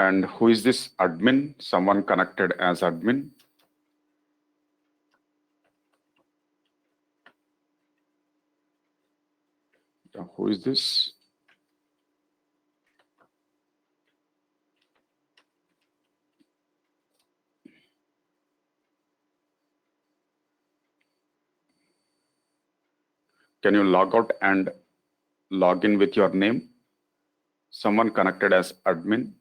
And who is this admin? Someone connected as admin. Who is this? Can you log out and log in with your name? Someone connected as admin.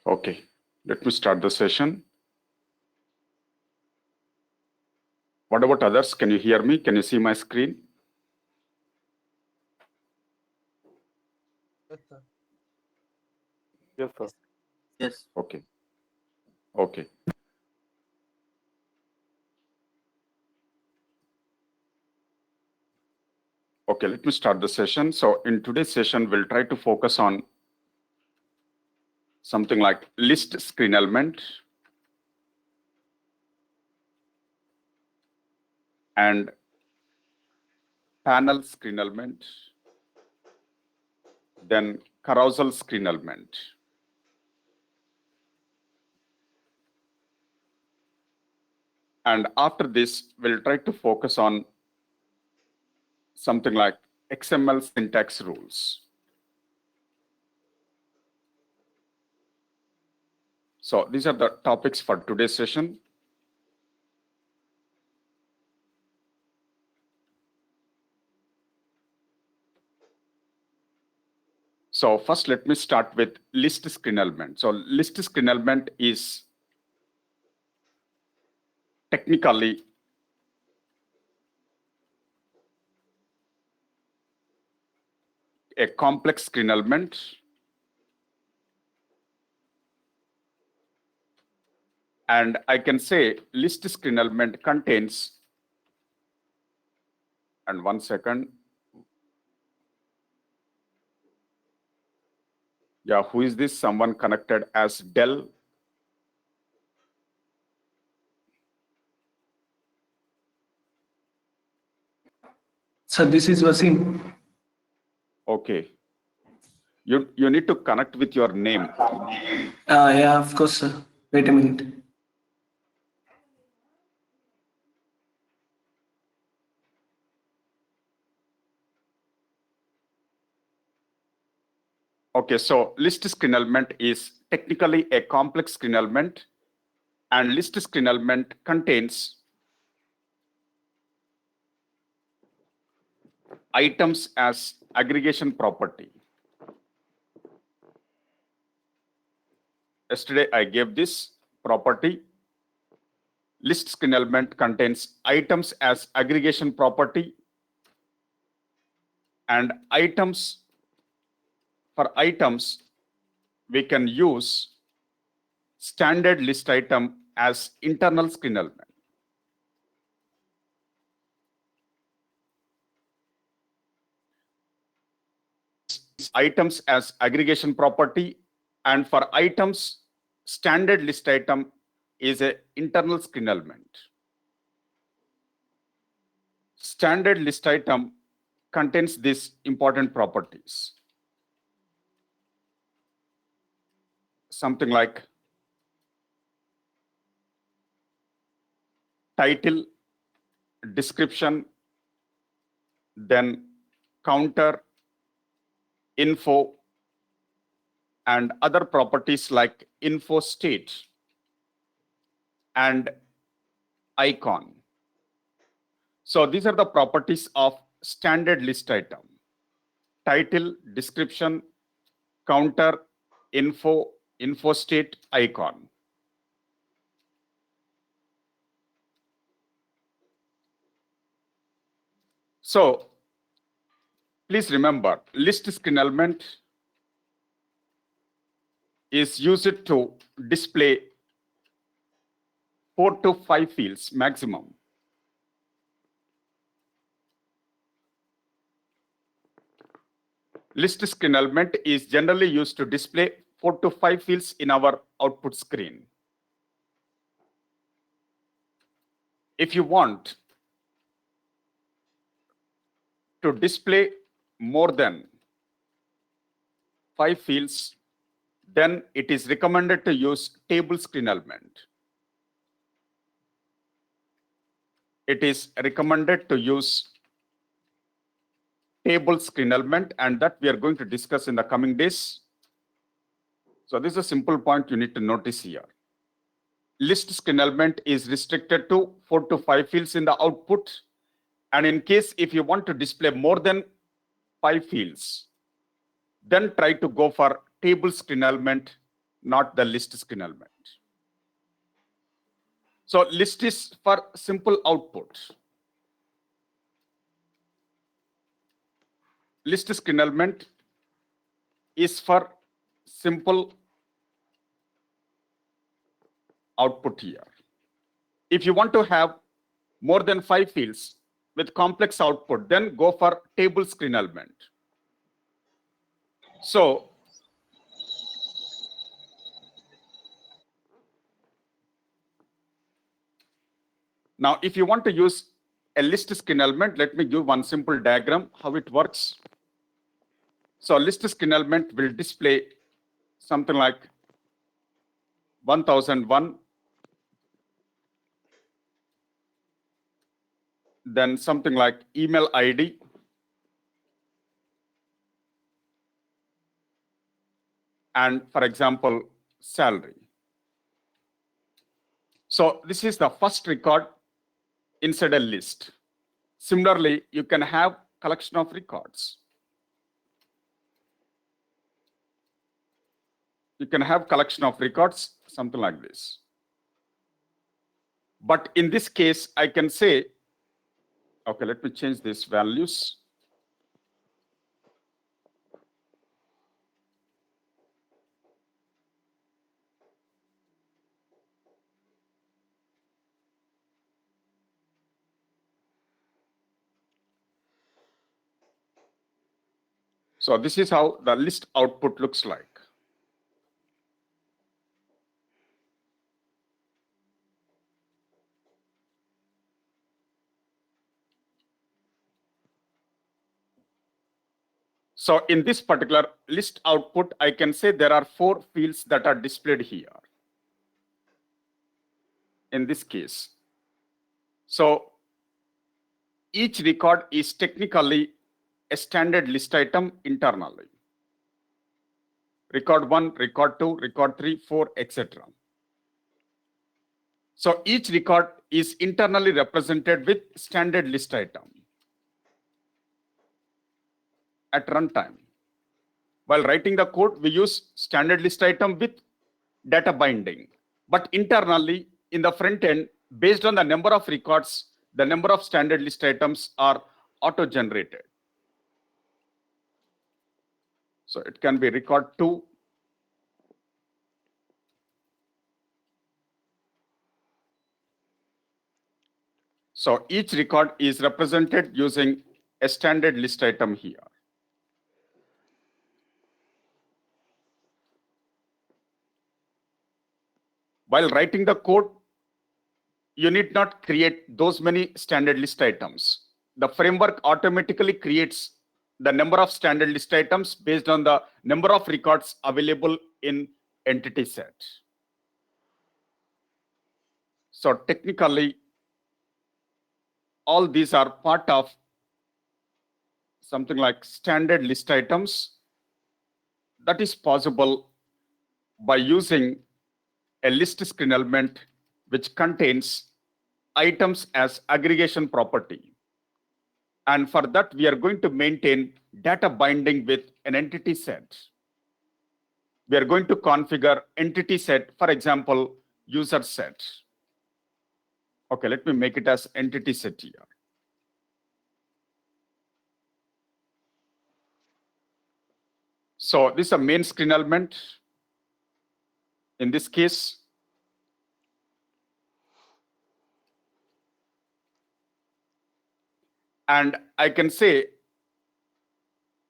Okay, let me start the session. What about others? Can you hear me? Can you see my screen? Yes, sir. Yes, sir. Yes. Okay. Okay. Okay, let me start the session. So in today's session, we'll try to focus on something like list screen element and panel screen element, then carousel screen element. And after this, we'll try to focus on something like XML syntax rules. So these are the topics for today's session. So first, let me start with list screen element. So list screen element is technically a complex screen element and I can say list screen element contains, and 1 second. Yeah, who is this? Someone connected as Dell. Sir, this is Wasim. Okay. You need to connect with your name. Yeah, of course, sir. Wait a minute. Okay, so list screen element is technically a complex screen element, and list screen element contains items as aggregation property. Yesterday I gave this property. List screen element contains items as aggregation property, and for items we can use standard list item as internal screen element. Items as aggregation property, and for items standard list item is a internal screen element. Standard list item contains these important properties. Something like title, description, then counter, info, and other properties like info state and icon. So these are the properties of standard list item: title, description, counter, info state icon. So please remember, list screen element is used to display 4 to 5 fields maximum. List screen element is generally used to display 4 to 5 fields in our output screen. If you want to display more than 5 fields, then it is recommended to use table screen element. It is recommended to use table screen element, and that we are going to discuss in the coming days. So this is a simple point you need to notice here. List screen element is restricted to 4 to 5 fields in the output. And in case if you want to display more than 5 fields, then try to go for table screen element, not the list screen element. So list is for simple output. List screen element is for simple output here. If you want to have more than 5 fields with complex output, then go for table screen element. So now if you want to use a list screen element, let me give one simple diagram how it works. So list screen element will display something like 1001, then something like email ID, and for example, salary. So this is the first record inside a list. Similarly, you can have collection of records. You can have collection of records, something like this. But in this case, I can say, okay, let me change these values. So this is how the list output looks like. So in this particular list output, I can say there are 4 fields that are displayed here in this case. So each record is technically a standard list item internally. Record 1, record 2, record 3, 4, etc. So each record is internally represented with standard list item at runtime. While writing the code, we use standard list item with data binding. But internally, in the front end, based on the number of records, the number of standard list items are auto-generated. So it can be record 2, so each record is represented using a standard list item here. While writing the code, you need not create those many standard list items. The framework automatically creates the number of standard list items based on the number of records available in entity set. So technically, all these are part of something like standard list items that is possible by using a list screen element which contains items as aggregation property. And for that, we are going to maintain data binding with an entity set. we are going to configure entity set, for example, user set. Okay, let me make it as entity set here. So this is a main screen element. In this case, and I can say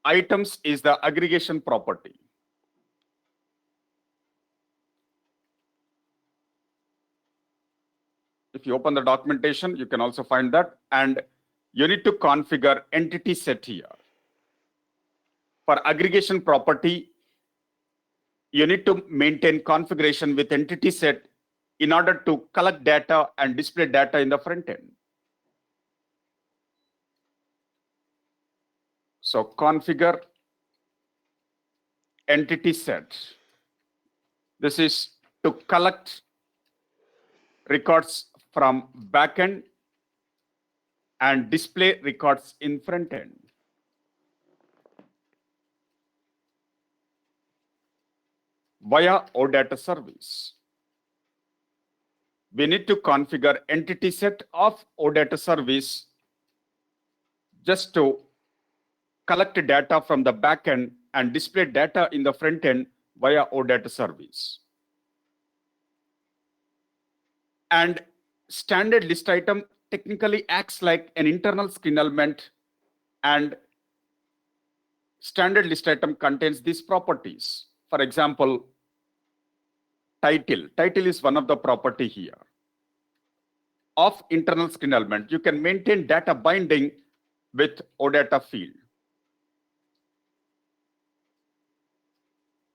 items is the aggregation property. If you open the documentation, you can also find that. And you need to configure entity set here. For aggregation property, you need to maintain configuration with entity set in order to collect data and display data in the front end. So configure entity set. This is to collect records from backend and display records in front end. Via OData service. We need to configure entity set of OData service just to collect data from the backend and display data in the front end via OData service. And standard list item technically acts like an internal screen element, and standard list item contains these properties. For example, title. Title is one of the property here. Of internal screen element, you can maintain data binding with OData field.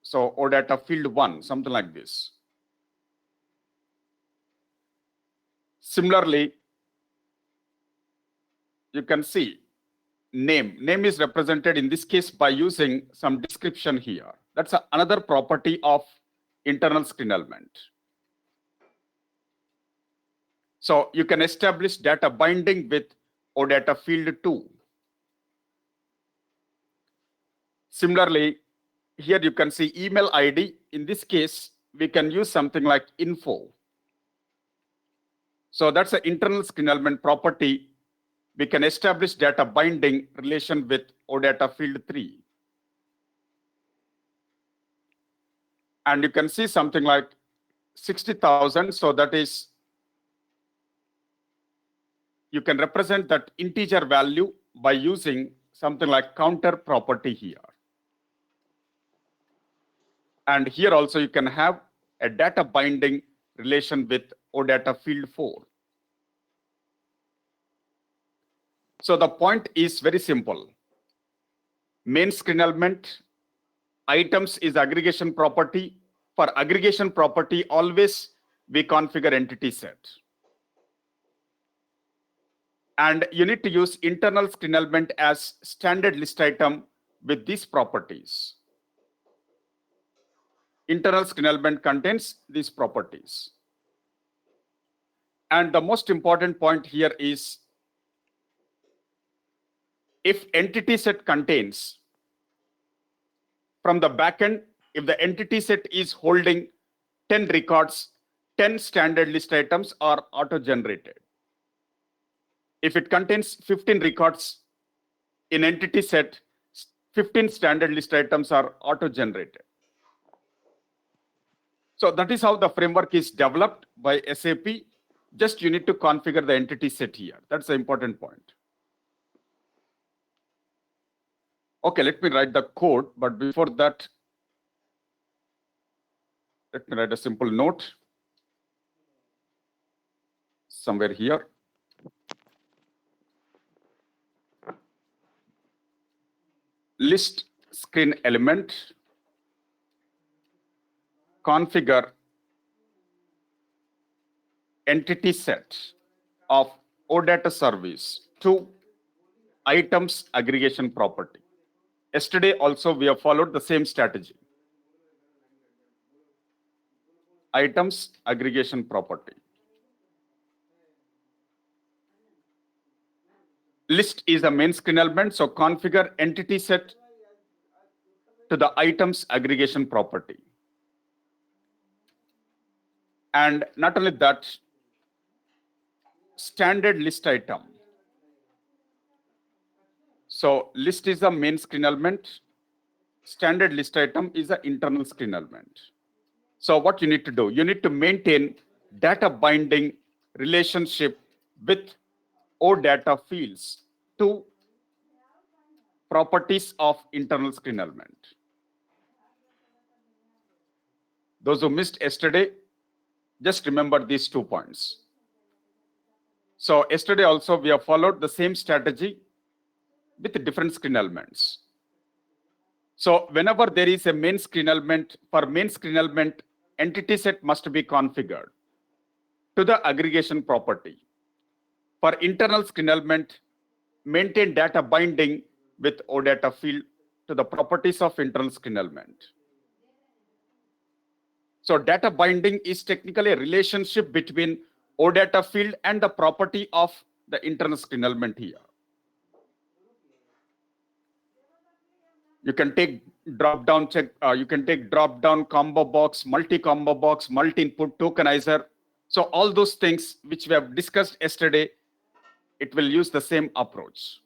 So OData field 1, something like this. Similarly, you can see name. Name is represented in this case by using some description here. That's another property of internal screen element. So you can establish data binding with OData field 2. Similarly, here you can see email ID. In this case, we can use something like info. So that's an internal screen element property. We can establish data binding relation with OData field 3. And you can see something like 60,000. So that is, you can represent that integer value by using something like counter property here. And here also you can have a data binding relation with OData field 4. So the point is very simple. Main screen element, items is aggregation property. For aggregation property, always we configure entity set. And you need to use internal screen element as standard list item with these properties. Internal screen element contains these properties. And the most important point here is, if entity set contains from the backend, if the entity set is holding 10 records, 10 standard list items are auto-generated. If it contains 15 records in entity set, 15 standard list items are auto-generated. So that is how the framework is developed by SAP. Just you need to configure the entity set here. That's the important point. Okay, let me write the code, but before that, let me write a simple note somewhere here. List screen element, configure entity set of OData service to items aggregation property. Yesterday also we have followed the same strategy. Items aggregation property. List is the main screen element, so configure entity set to the items aggregation property. And not only that, standard list item. So list is the main screen element. Standard list item is the internal screen element. So what you need to do, you need to maintain data binding relationship with OData fields to properties of internal screen element. Those who missed yesterday, just remember these 2 points. So yesterday also we have followed the same strategy with different screen elements. So whenever there is a main screen element, for main screen element, entity set must be configured to the aggregation property. For internal screen element, maintain data binding with OData field to the properties of internal screen element. So data binding is technically a relationship between OData field and the property of the internal screen element here. You can take drop-down check. You can take drop-down combo box, multi-combo box, multi-input tokenizer. So all those things which we have discussed yesterday, it will use the same approach.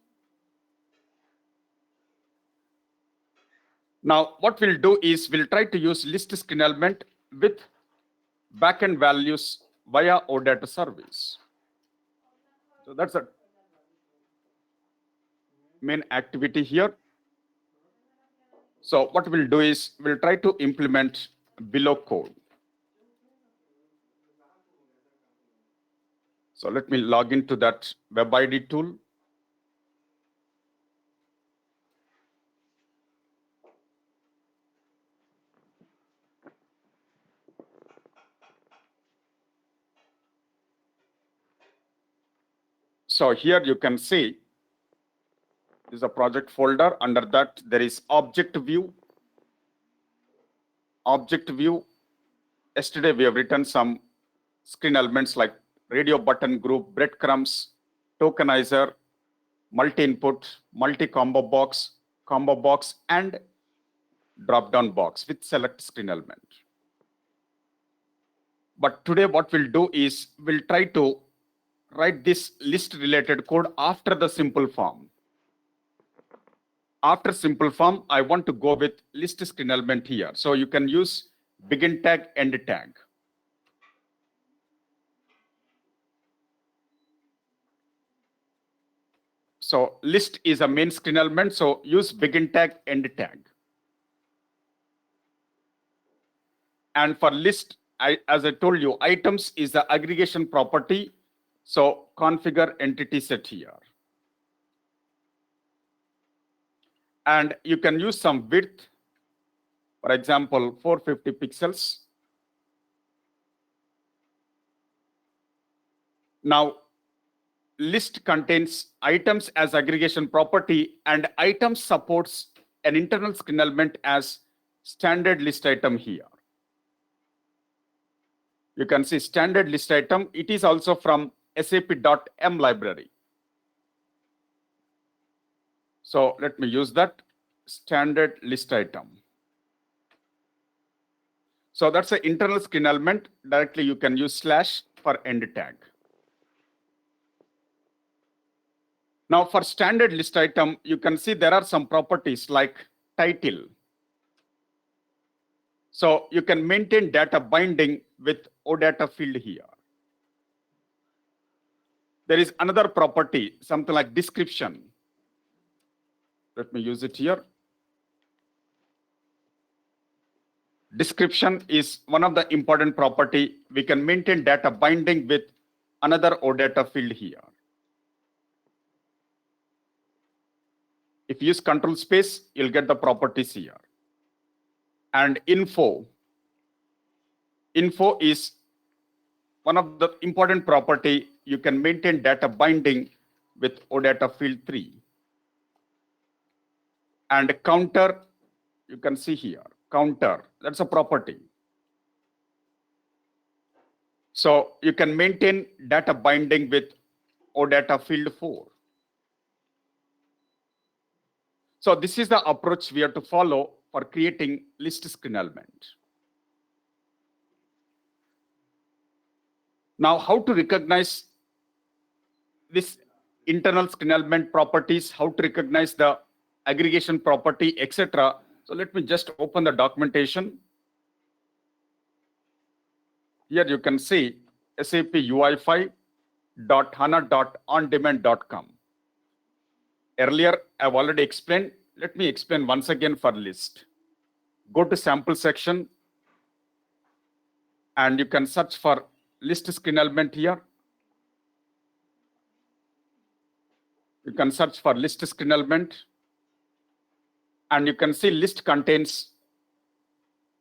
Now, what we'll do is we'll try to use list screen element with backend values via OData service. So that's a main activity here. So what we'll do is we'll try to implement below code. So let me log into that web ID tool. So here you can see this is a project folder. Under that, there is object view. Object view. Yesterday, we have written some screen elements like radio button group, breadcrumbs, tokenizer, multi-input, multi-combo box, and drop-down box with select screen element. But today, what we'll do is we'll try to write this list-related code after the simple form. After simple form, I want to go with list screen element here. So you can use begin tag, end tag. So list is a main screen element. So use begin tag, end tag. And for list, as I told you, items is the aggregation property. So configure entity set here. And you can use some width, for example, 450 pixels. Now, list contains items as aggregation property, and items supports an internal screen element as standard list item here. You can see standard list item. It is also from sap.m library. So let me use that standard list item. So that's an internal screen element. Directly you can use slash for end tag. Now for standard list item, you can see there are some properties like title. So you can maintain data binding with OData field here. There is another property, something like description. Let me use it here. Description is one of the important property. We can maintain data binding with another OData field here. If you use control space, you'll get the properties here. And info. Info is one of the important property. You can maintain data binding with OData field 3. And counter, you can see here, counter, that's a property. So you can maintain data binding with OData field 4. So this is the approach we have to follow for creating list screen element. Now, how to recognize this internal screen element properties, how to recognize the aggregation property, etc. So let me just open the documentation. Here you can see SAP UI5.hana.ondemand.com. Earlier, I've already explained. Let me explain once again for list. Go to sample section and you can search for list screen element here. You can search for list screen element and you can see list contains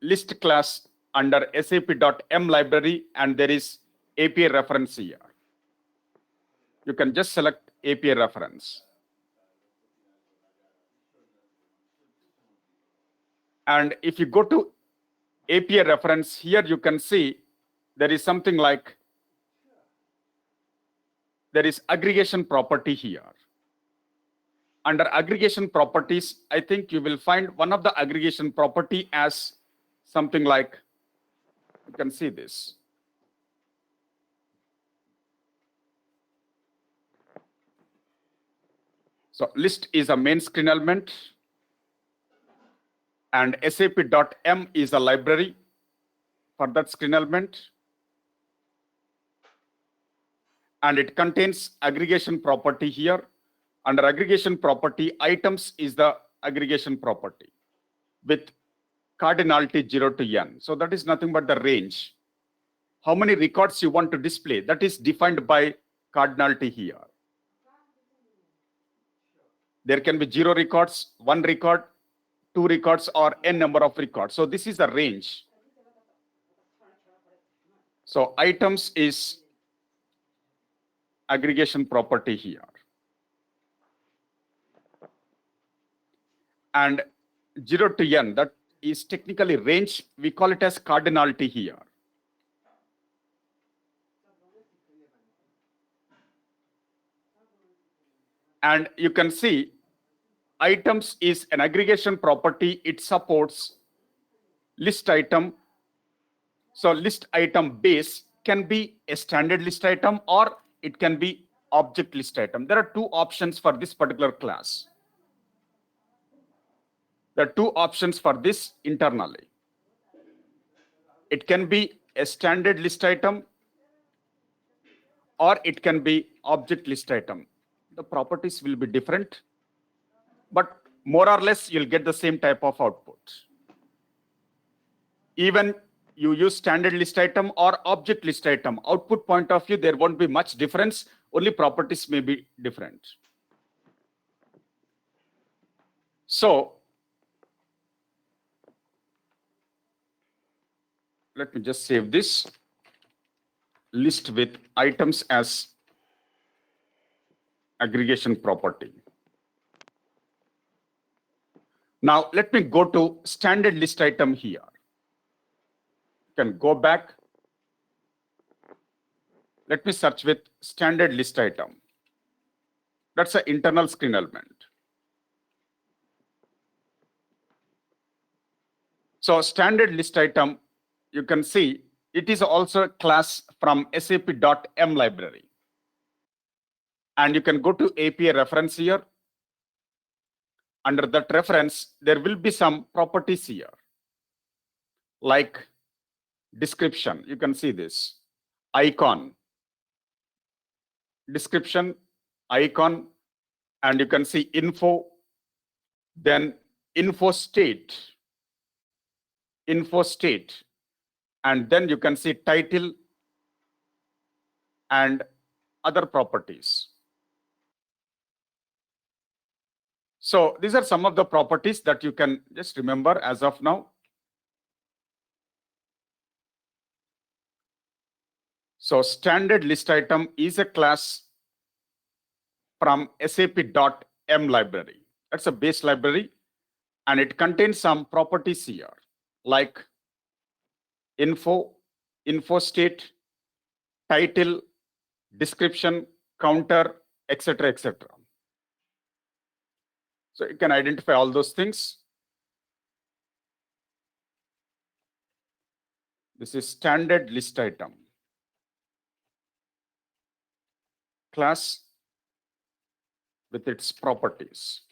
list class under sap.m library and there is API reference here. You can just select API reference. And if you go to API reference here, you can see there is something like there is aggregation property here. Under aggregation properties, I think you will find one of the aggregation property as something like, you can see this. So list is a main screen element and sap.m is a library for that screen element. And it contains aggregation property here. Under aggregation property, items is the aggregation property with cardinality 0 to n. So that is nothing but the range. How many records you want to display, that is defined by cardinality here. There can be 0 records, 1 record, 2 records, or n number of records. So this is the range. So items is aggregation property here. And 0 to n, that is technically range. We call it as cardinality here. And you can see items is an aggregation property. It supports list item. So list item base can be a standard list item or it can be object list item. There are two options for this particular class. There are two options for this internally. It can be a standard list item or it can be object list item. The properties will be different, but more or less you'll get the same type of output. Even you use standard list item or object list item, output point of view, there won't be much difference, only properties may be different. So let me just save this list with items as aggregation property. Now let me go to standard list item here. You can go back. Let me search with standard list item. That's an internal screen element. So standard list item, you can see it is also a class from sap.m library. And you can go to API reference here. Under that reference, there will be some properties here, like description. You can see this icon, description, icon, and you can see info, then info state, and then you can see title and other properties. So these are some of the properties that you can just remember as of now. So standard list item is a class from sap.m library. That's a base library, and it contains some properties here, like info, info state, title, description, counter, etc., etc. So you can identify all those things. This is standard list item. class with its properties.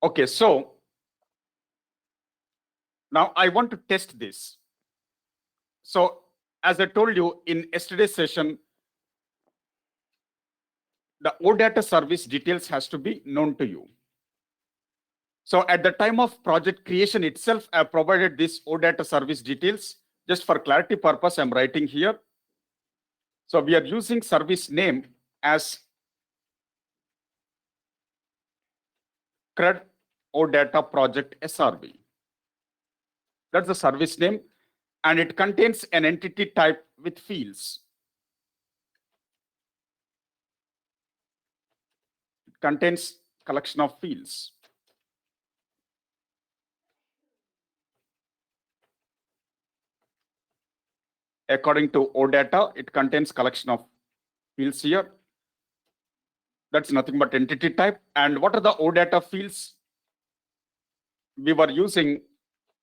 Okay, so now I want to test this. So as I told you in yesterday's session, the OData service details has to be known to you. So at the time of project creation itself, I provided this OData service details. Just for clarity purpose, I'm writing here. So we are using service name as CRUD OData project SRV. That's the service name, and it contains an entity type with fields. It contains collection of fields. According to OData, it contains collection of fields here. That's nothing but entity type. And what are the OData fields? We were using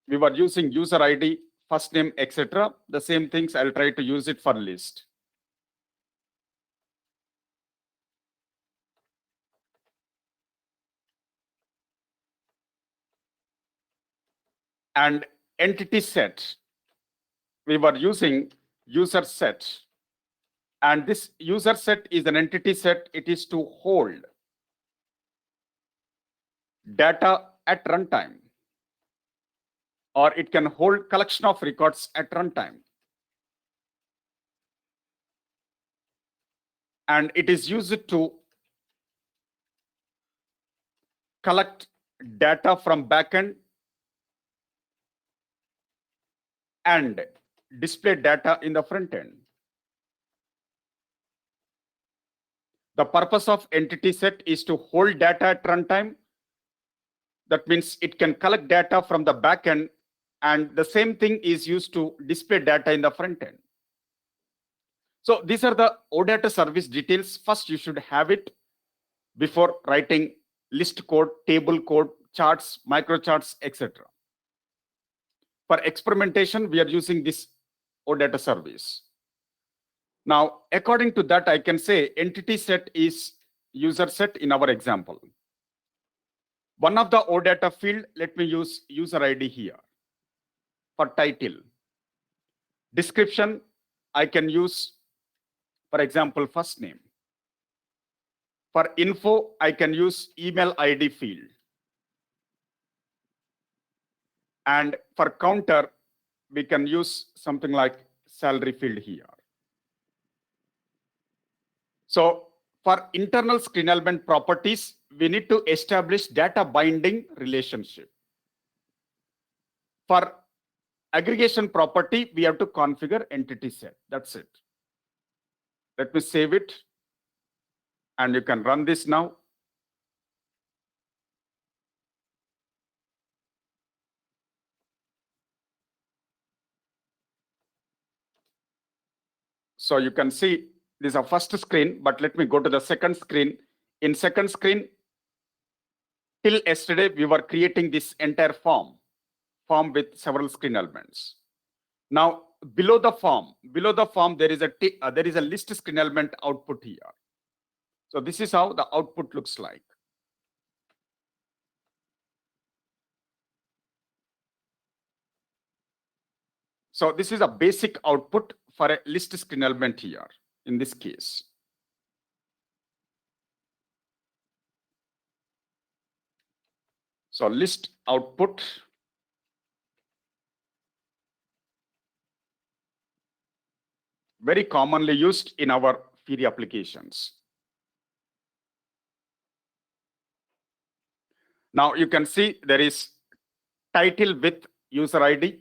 user ID, first name, etc. The same things, I'll try to use it for list. And entity set, we were using user set. And this user set is an entity set. It is to hold data at runtime, or it can hold collection of records at runtime. And it is used to collect data from backend and display data in the front end. The purpose of entity set is to hold data at runtime. That means it can collect data from the backend, and the same thing is used to display data in the front end. So these are the OData service details. First, you should have it before writing list code, table code, charts, microcharts, etc. For experimentation, we are using this OData service. Now, according to that, I can say entity set is user set in our example. One of the OData field, let me use user ID here. For title. Description, I can use, for example, first name. For info, I can use email ID field. And for counter, we can use something like salary field here. So for internal screen element properties, we need to establish data binding relationship. For aggregation property, we have to configure entity set. That's it. Let me save it. And you can run this now. So you can see this is a first screen, but let me go to the second screen. In second screen, till yesterday, we were creating this entire form with several screen elements. Now, below the form, there is a list screen element output here. So this is how the output looks like. So this is a basic output for a list screen element here in this case. So list output. Very commonly used in our Fiori applications. Now you can see there is title with user ID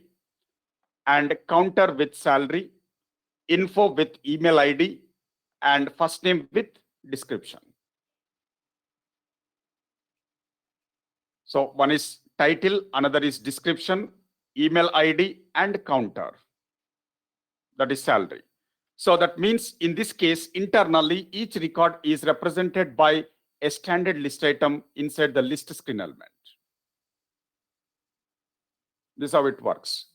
and counter with salary, info with email ID, and first name with description. So one is title, another is description, email ID, and counter. That is salary. So that means in this case, internally, each record is represented by a standard list item inside the list screen element. This is how it works.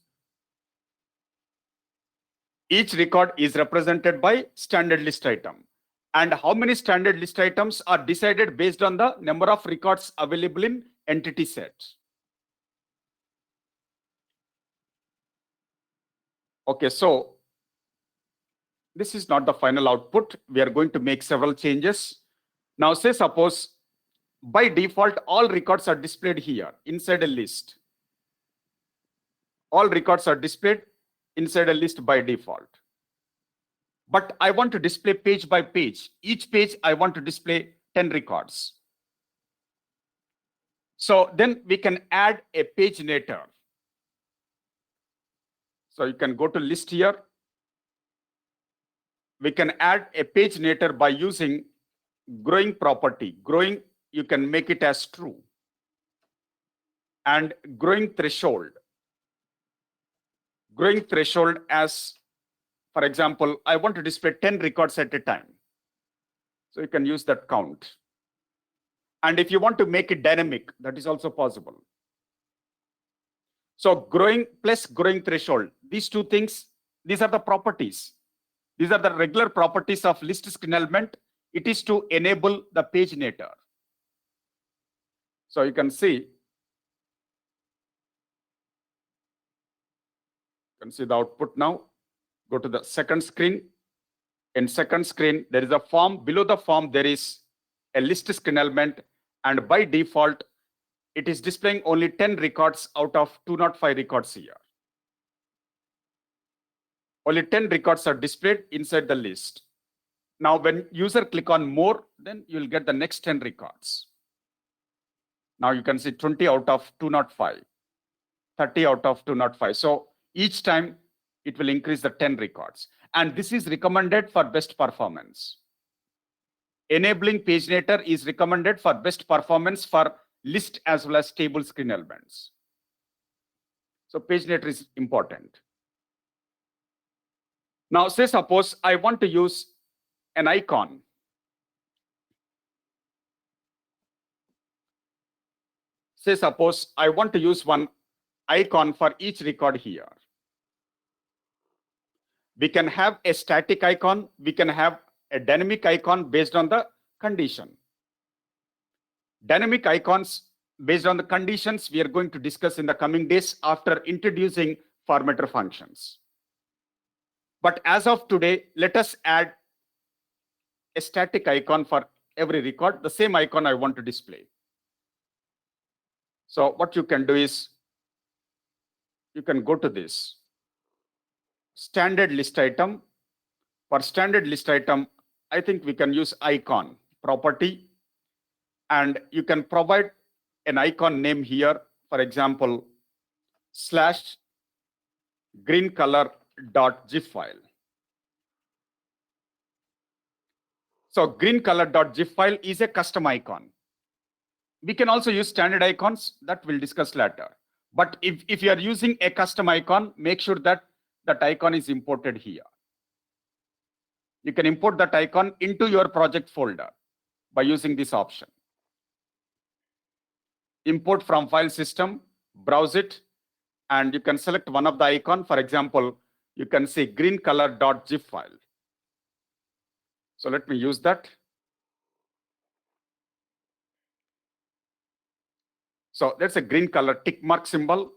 Each record is represented by standard list item. And how many standard list items are decided based on the number of records available in entity set. Okay, so this is not the final output. We are going to make several changes. Now say suppose by default, all records are displayed here inside a list. All records are displayed inside a list by default. But I want to display page by page. Each page, I want to display 10 records. So then we can add a paginator. So you can go to list here. We can add a paginator by using growing property. Growing, you can make it as true. And growing threshold. Growing threshold as, for example, I want to display 10 records at a time. So you can use that count. And if you want to make it dynamic, that is also possible. So growing plus growing threshold, these two things, these are the properties. These are the regular properties of list screen element. It is to enable the paginator. So you can see the output now. Go to the second screen. In second screen, there is a form. Below the form, there is a list screen element. And by default, it is displaying only 10 records out of 205 records here. Only 10 records are displayed inside the list. Now, when user click on more, then you will get the next 10 records. Now you can see 20 out of 205, 30 out of 205. So each time it will increase the 10 records. And this is recommended for best performance. Enabling paginator is recommended for best performance for list as well as table screen elements. So paginator is important. Now say suppose I want to use an icon. Say suppose I want to use one icon for each record here. We can have a static icon. We can have a dynamic icon based on the condition. Dynamic icons based on the conditions we are going to discuss in the coming days after introducing formatter functions. But as of today, let us add a static icon for every record, the same icon I want to display. So what you can do is, you can go to this standard list item. For standard list item, I think we can use icon property, and you can provide an icon name here, for example, /greencolor.gif file. So greencolor.gif file is a custom icon. We can also use standard icons that we'll discuss later. But if you are using a custom icon, make sure that that icon is imported here. You can import that icon into your project folder by using this option. Import from file system, browse it, and you can select one of the icon. For example, you can say greencolor.gif file. So let me use that. So that's a green color tick mark symbol.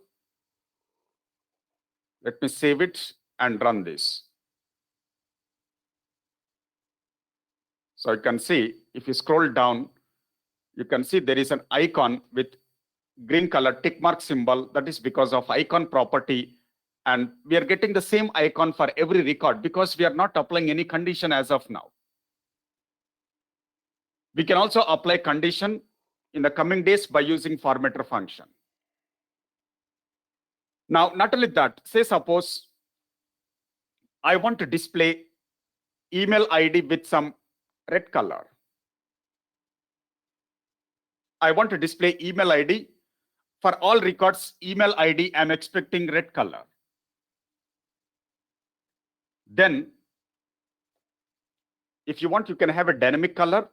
Let me save it and run this. So you can see, if you scroll down, you can see there is an icon with green color tick mark symbol. That is because of icon property. And we are getting the same icon for every record because we are not applying any condition as of now. We can also apply condition in the coming days by using formatter function. Now, not only that, say suppose I want to display email ID with some red color. I want to display email ID. For all records, email ID, I'm expecting red color. Then, if you want, you can have a dynamic color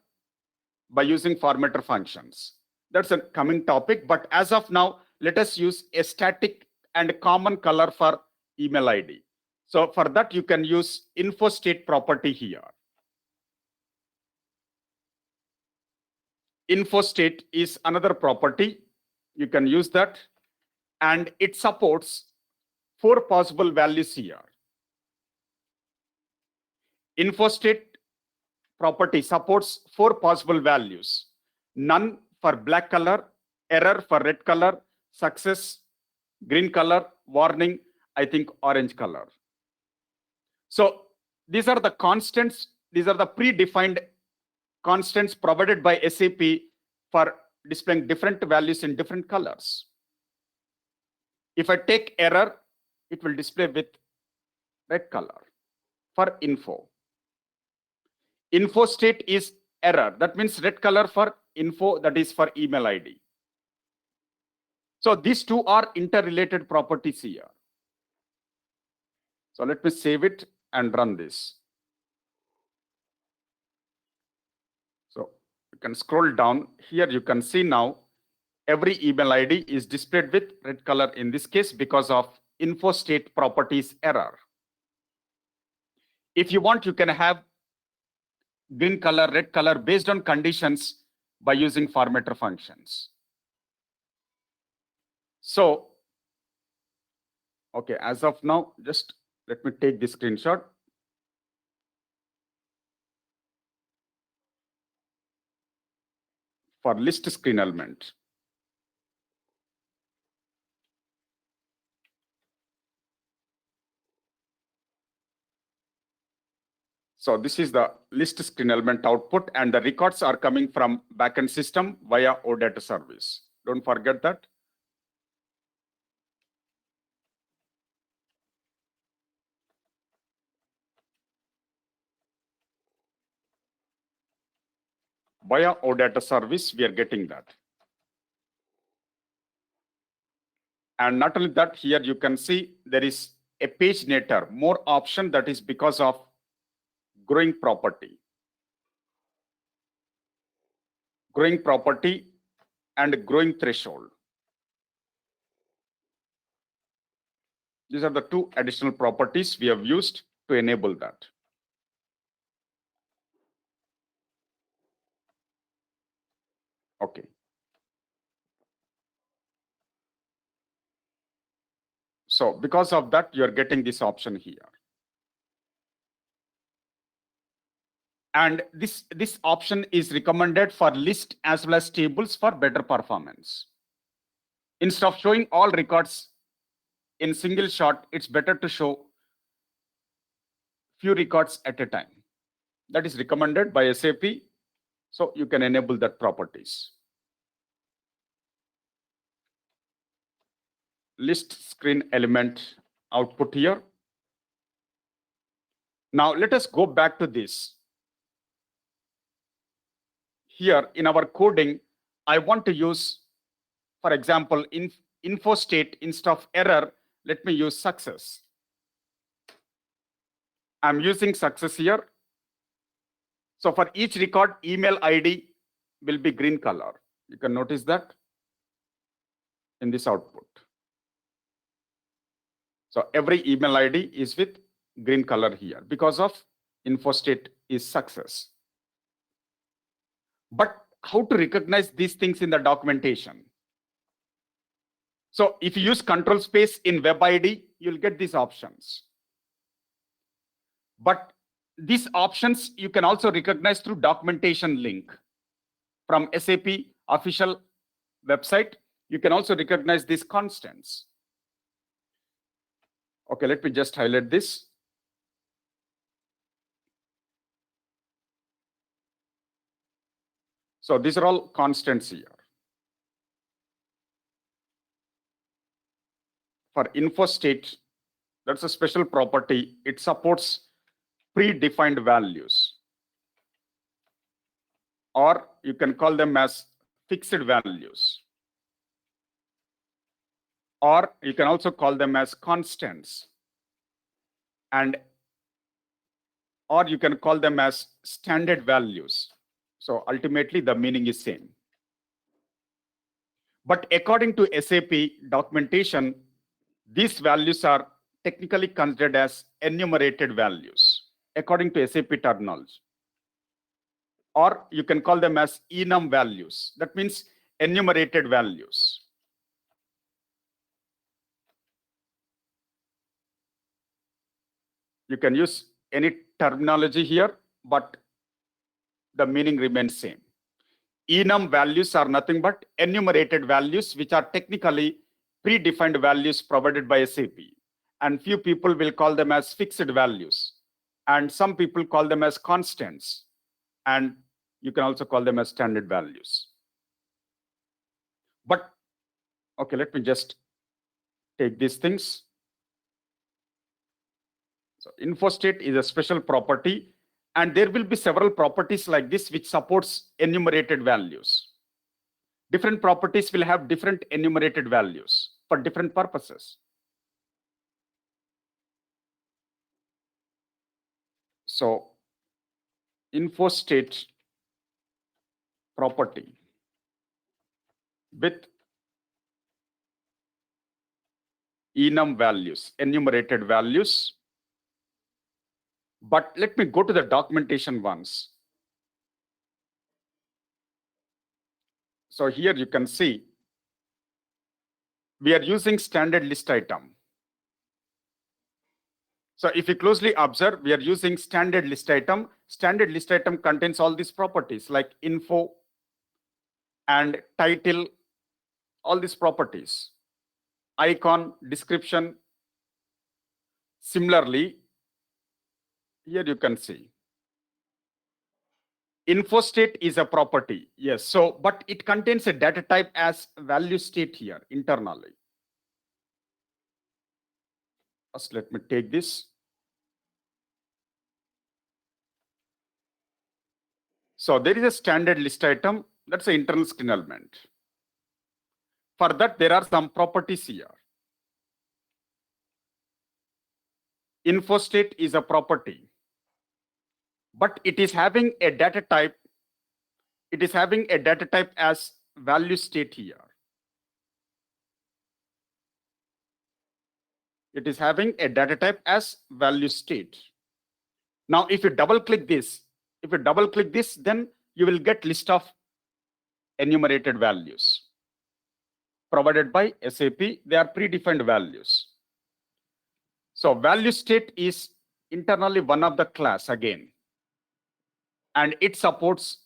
by using formatter functions. That's a coming topic, but as of now, let us use a static and common color for email ID. So for that, you can use info state property here. Info state is another property. You can use that, and it supports 4 possible values here. Info state property supports 4 possible values: none for black color, error for red color, success green color, warning, I think orange color. So these are the constants, these are the predefined constants provided by SAP for displaying different values in different colors. If I take error, it will display with red color for info. Info state is error. That means red color for info, that is for email ID. So these two are interrelated properties here. So let me save it and run this. So you can scroll down. Here you can see now every email ID is displayed with red color in this case because of info state properties error. If you want, you can have green color, red color based on conditions by using formatter functions. So, okay, as of now, just let me take this screenshot. For list screen element. So this is the list screen element output, and the records are coming from backend system via OData service. Don't forget that. Via OData service, we are getting that. And not only that, here you can see there is a paginator, more option, that is because of growing property. Growing property and growing threshold. These are the 2 additional properties we have used to enable that. Okay. So because of that, you're getting this option here. And this option is recommended for list as well as tables for better performance. Instead of showing all records in single shot, it's better to show few records at a time. That is recommended by SAP. So you can enable that properties. List screen element output here. Now let us go back to this. Here in our coding, I want to use, for example, info state instead of error, let me use success. I'm using success here. So for each record, email ID will be green color. You can notice that in this output. So every email ID is with green color here because of info state is success. But how to recognize these things in the documentation? So if you use control space in web ID, you'll get these options. But these options you can also recognize through documentation link from SAP official website. You can also recognize these constants. Okay, let me just highlight this. So these are all constants here. For info state, that's a special property. It supports predefined values, or you can call them as fixed values, or you can also call them as constants, and or you can call them as standard values. So ultimately the meaning is same. But according to SAP documentation, these values are technically considered as enumerated values according to SAP terminology. Or you can call them as enum values. That means enumerated values. You can use any terminology here, but the meaning remains same. Enum values are nothing but enumerated values, which are technically predefined values provided by SAP. And few people will call them as fixed values. And some people call them as constants. And you can also call them as standard values. But, okay, let me just take these things. So info state is a special property, and there will be several properties like this which supports enumerated values. Different properties will have different enumerated values for different purposes. So info state property with enum values, enumerated values. But let me go to the documentation once. So here you can see we are using standard list item. So if you closely observe, we are using standard list item. Standard list item contains all these properties like info and title, all these properties, icon, description. Similarly, here you can see info state is a property. Yes, so but it contains a data type as value state here internally. First, let me take this. So there is a standard list item, that's an internal screen element. For that, there are some properties here. Info state is a property, but it is having a data type. It is having a data type as value state here. It is having a data type as value state. Now, if you double click this, then you will get list of enumerated values provided by SAP. They are predefined values. So value state is internally one of the class again, and it supports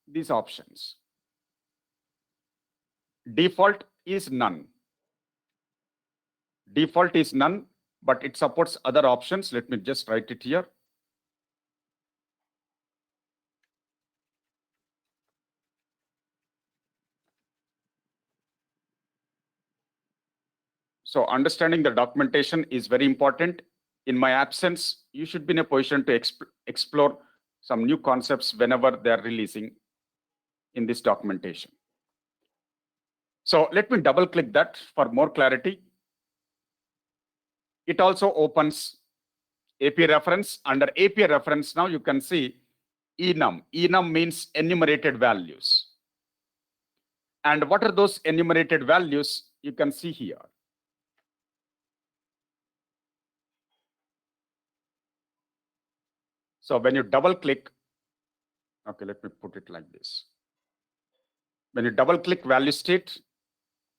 these options. Default is none. Default is none, but it supports other options. Let me just write it here. So understanding the documentation is very important. In my absence, you should be in a position to explore some new concepts whenever they are releasing in this documentation. So let me double click that for more clarity. It also opens API reference. Under API reference, now you can see enum. Enum means enumerated values. And what are those enumerated values? You can see here. So when you double click, okay, let me put it like this. When you double click value state,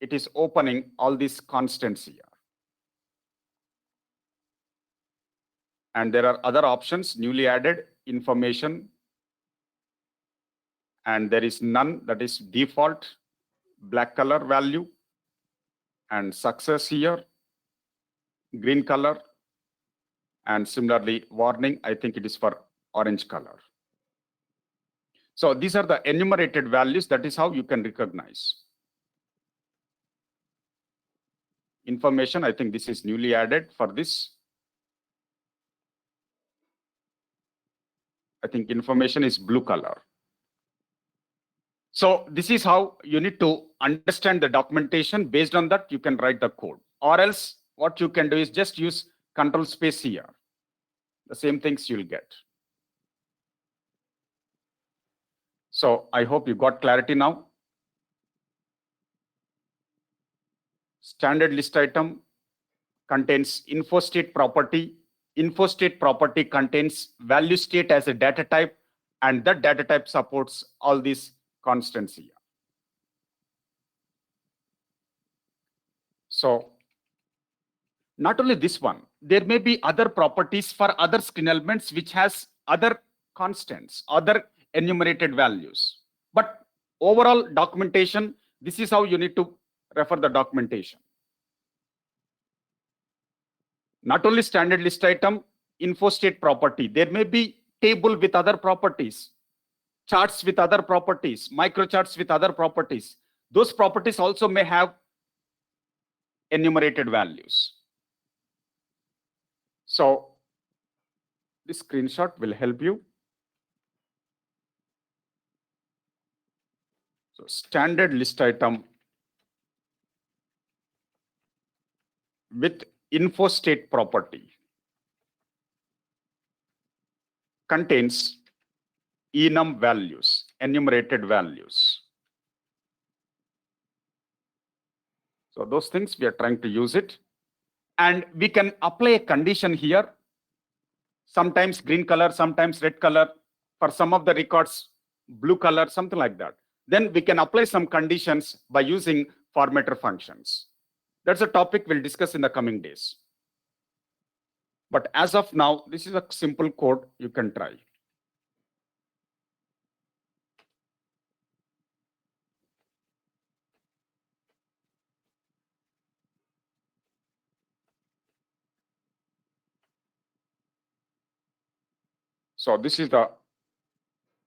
it is opening all these constants here. And there are other options newly added, information, and there is none, that is default, black color value, and success here, green color, and similarly warning, I think it is for orange color. So these are the enumerated values. That is how you can recognize. Information, I think this is newly added for this. I think information is blue color. So this is how you need to understand the documentation. Based on that, you can write the code. Or else what you can do is just use control space here. The same things you'll get. So I hope you got clarity now. Standard list item, contains info state property. Info state property contains value state as a data type, and that data type supports all these constants here. So not only this one, there may be other properties for other screen elements which has other constants, other enumerated values. But overall documentation, this is how you need to refer the documentation. Not only standard list item, info state property, there may be table with other properties, charts with other properties, microcharts with other properties. Those properties also may have enumerated values. So this screenshot will help you. So standard list item with info state property contains enum values, enumerated values. So those things we are trying to use it. And we can apply a condition here, sometimes green color, sometimes red color, for some of the records, blue color, something like that. Then we can apply some conditions by using formatter functions. That's a topic we'll discuss in the coming days. But as of now, this is a simple code you can try. So this is the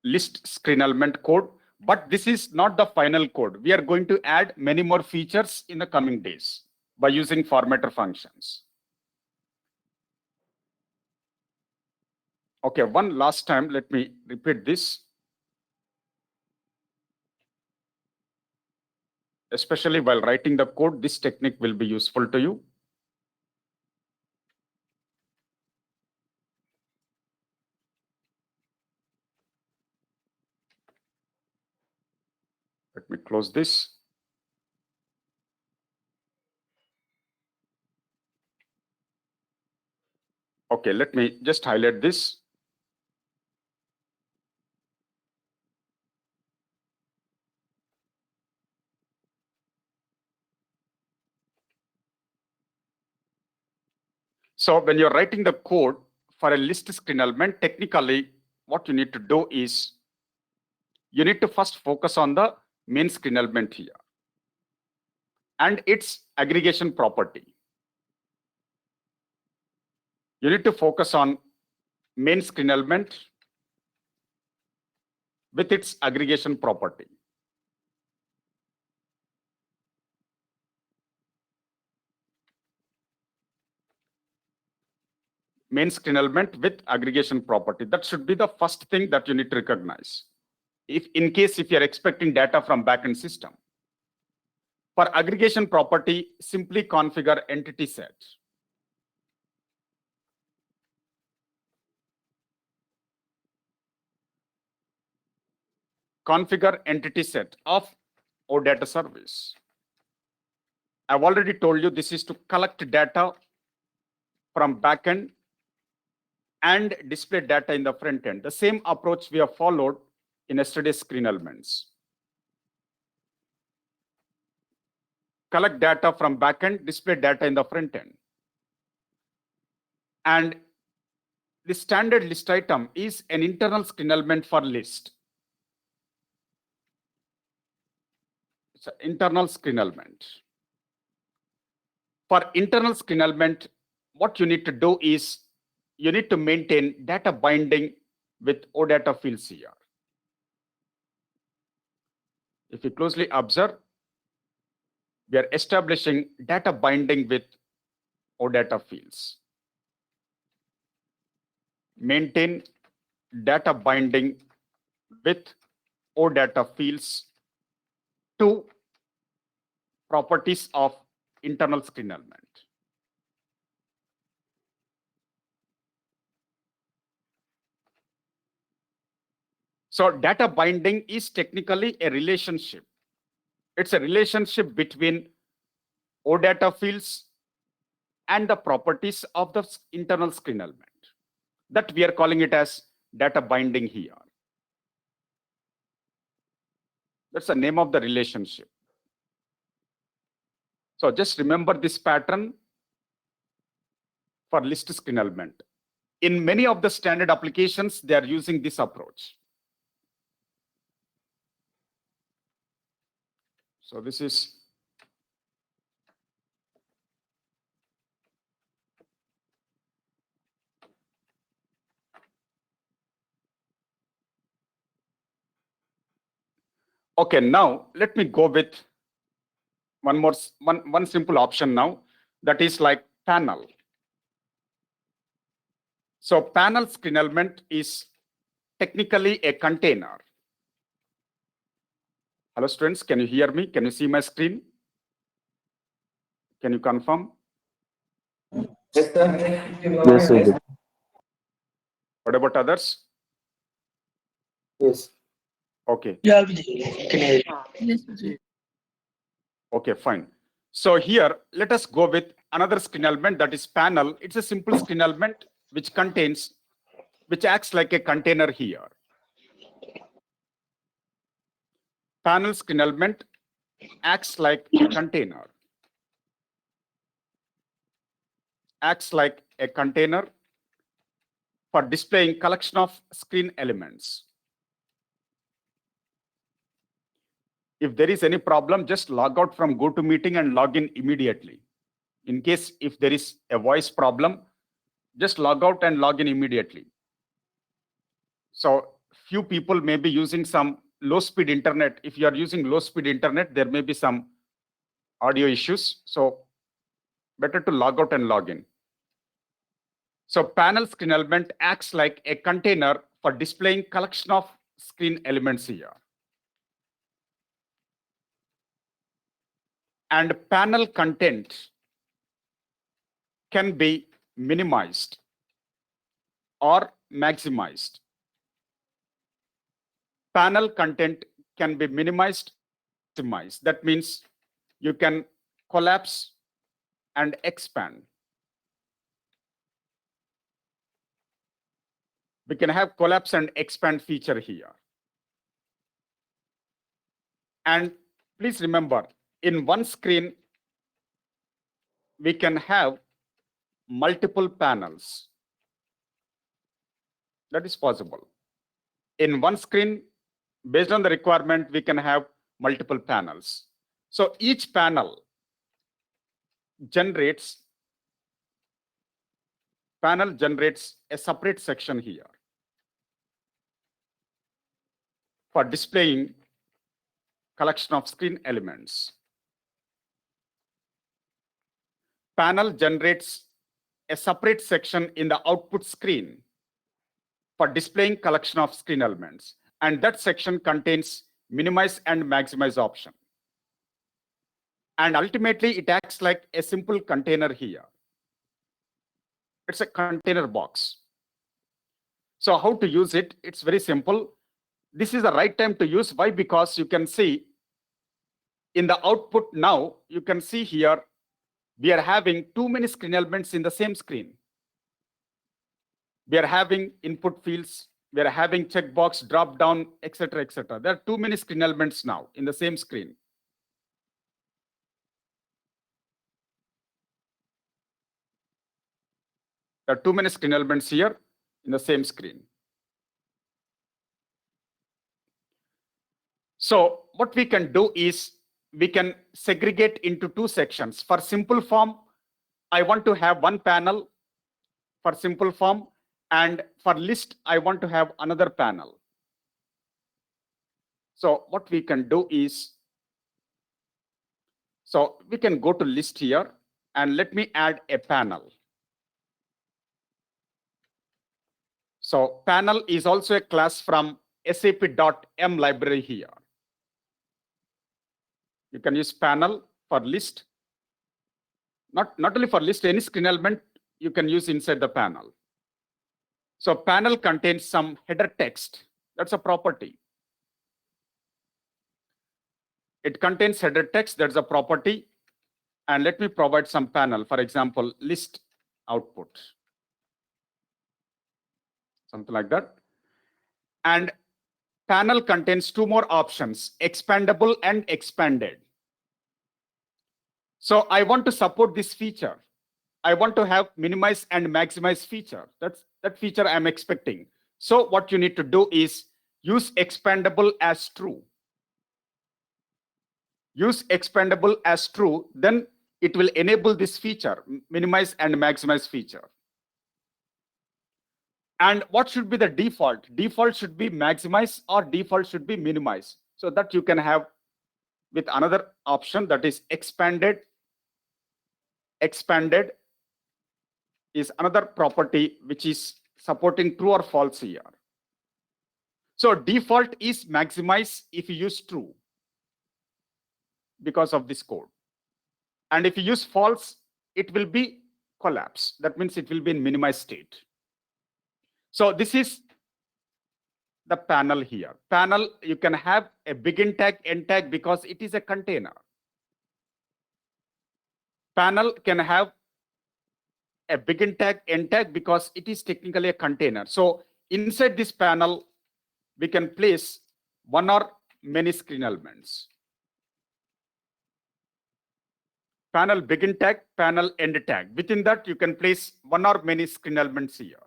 list screen element code, but this is not the final code. We are going to add many more features in the coming days by using formatter functions. Okay, one last time, let me repeat this. Especially while writing the code, this technique will be useful to you. Let me close this. Okay, let me just highlight this. So when you're writing the code for a list screen element, technically what you need to do is you need to first focus on the main screen element here and its aggregation property. You need to focus on main screen element with its aggregation property. Main screen element with aggregation property. That should be the first thing that you need to recognize. If you're expecting data from backend system. For aggregation property, simply configure entity set. Configure entity set of OData service. I've already told you this is to collect data from backend and display data in the front end. The same approach we have followed in yesterday's screen elements. Collect data from backend, display data in the front end. And the standard list item is an internal screen element for list. It's an internal screen element. For internal screen element, what you need to do is you need to maintain data binding with OData fields here. If you closely observe, we are establishing data binding with OData fields. Maintain data binding with OData fields to properties of internal screen element. So data binding is technically a relationship. It's a relationship between OData fields and the properties of the internal screen element. That we are calling it as data binding here. That's the name of the relationship. So just remember this pattern for list screen element. In many of the standard applications, they are using this approach. So this is okay. Now let me go with one simple option now, that is like panel. So panel screen element is technically a container. Hello students, can you hear me? Can you see my screen? Can you confirm? Yes, sir. Yes, sir. What about others? Yes. Okay. Yeah, Vijay. Can hear you. Okay, fine. So here, let us go with another screen element, that is panel. It's a simple screen element which acts like a container here. Panel screen element acts like a container. Acts like a container for displaying collection of screen elements. If there is any problem, just log out from GoToMeeting and log in immediately. In case if there is a voice problem, just log out and log in immediately. So few people may be using some low-speed internet. If you are using low-speed internet, there may be some audio issues. So better to log out and log in. So panel screen element acts like a container for displaying collection of screen elements here. And panel content can be minimized or maximized. Panel content can be minimized, maximized. That means you can collapse and expand. We can have collapse and expand feature here. And please remember, in one screen, we can have multiple panels. That is possible. In one screen, based on the requirement, we can have multiple panels. So each panel generates a separate section here for displaying collection of screen elements. Panel generates a separate section in the output screen for displaying collection of screen elements. And that section contains minimize and maximize option. And ultimately, it acts like a simple container here. It's a container box. So how to use it? It's very simple. This is the right time to use. Why? Because you can see in the output now, you can see here, we are having too many screen elements in the same screen. We are having input fields, we are having checkbox, drop down, etc., etc. There are too many screen elements now in the same screen. There are too many screen elements here in the same screen. So what we can do is we can segregate into two sections. For simple form, I want to have one panel for simple form, and for list, I want to have another panel. So what we can do is, so we can go to list here, and let me add a panel. So panel is also a class from sap.m library here. You can use panel for list. Not only for list, any screen element you can use inside the panel. So panel contains some header text. That's a property. It contains header text. That's a property. And let me provide some panel, for example, list output, something like that. And panel contains two more options, expandable and expanded. So I want to support this feature. I want to have minimize and maximize feature. That feature I'm expecting. So what you need to do is use expandable as true. Use expandable as true, then it will enable this feature, minimize and maximize feature. And what should be the default? Default should be maximize or default should be minimize. So that you can have with another option, that is expanded. Expanded is another property which is supporting true or false here. So default is maximize if you use true because of this code. And if you use false, it will be collapse. That means it will be in minimized state. So this is the panel here. Panel, you can have a begin tag, end tag because it is a container. Panel can have a begin tag, end tag because it is technically a container. So inside this panel, we can place one or many screen elements. Panel begin tag, panel end tag. Within that, you can place one or many screen elements here.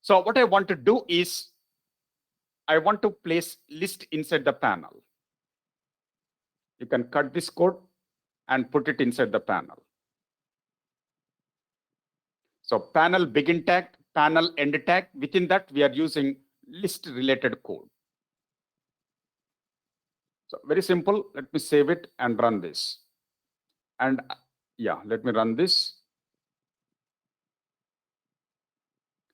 So what I want to do is, I want to place list inside the panel. You can cut this code and put it inside the panel. So panel begin tag, panel end tag. Within that, we are using list related code. So very simple. Let me save it and run this. And yeah, let me run this.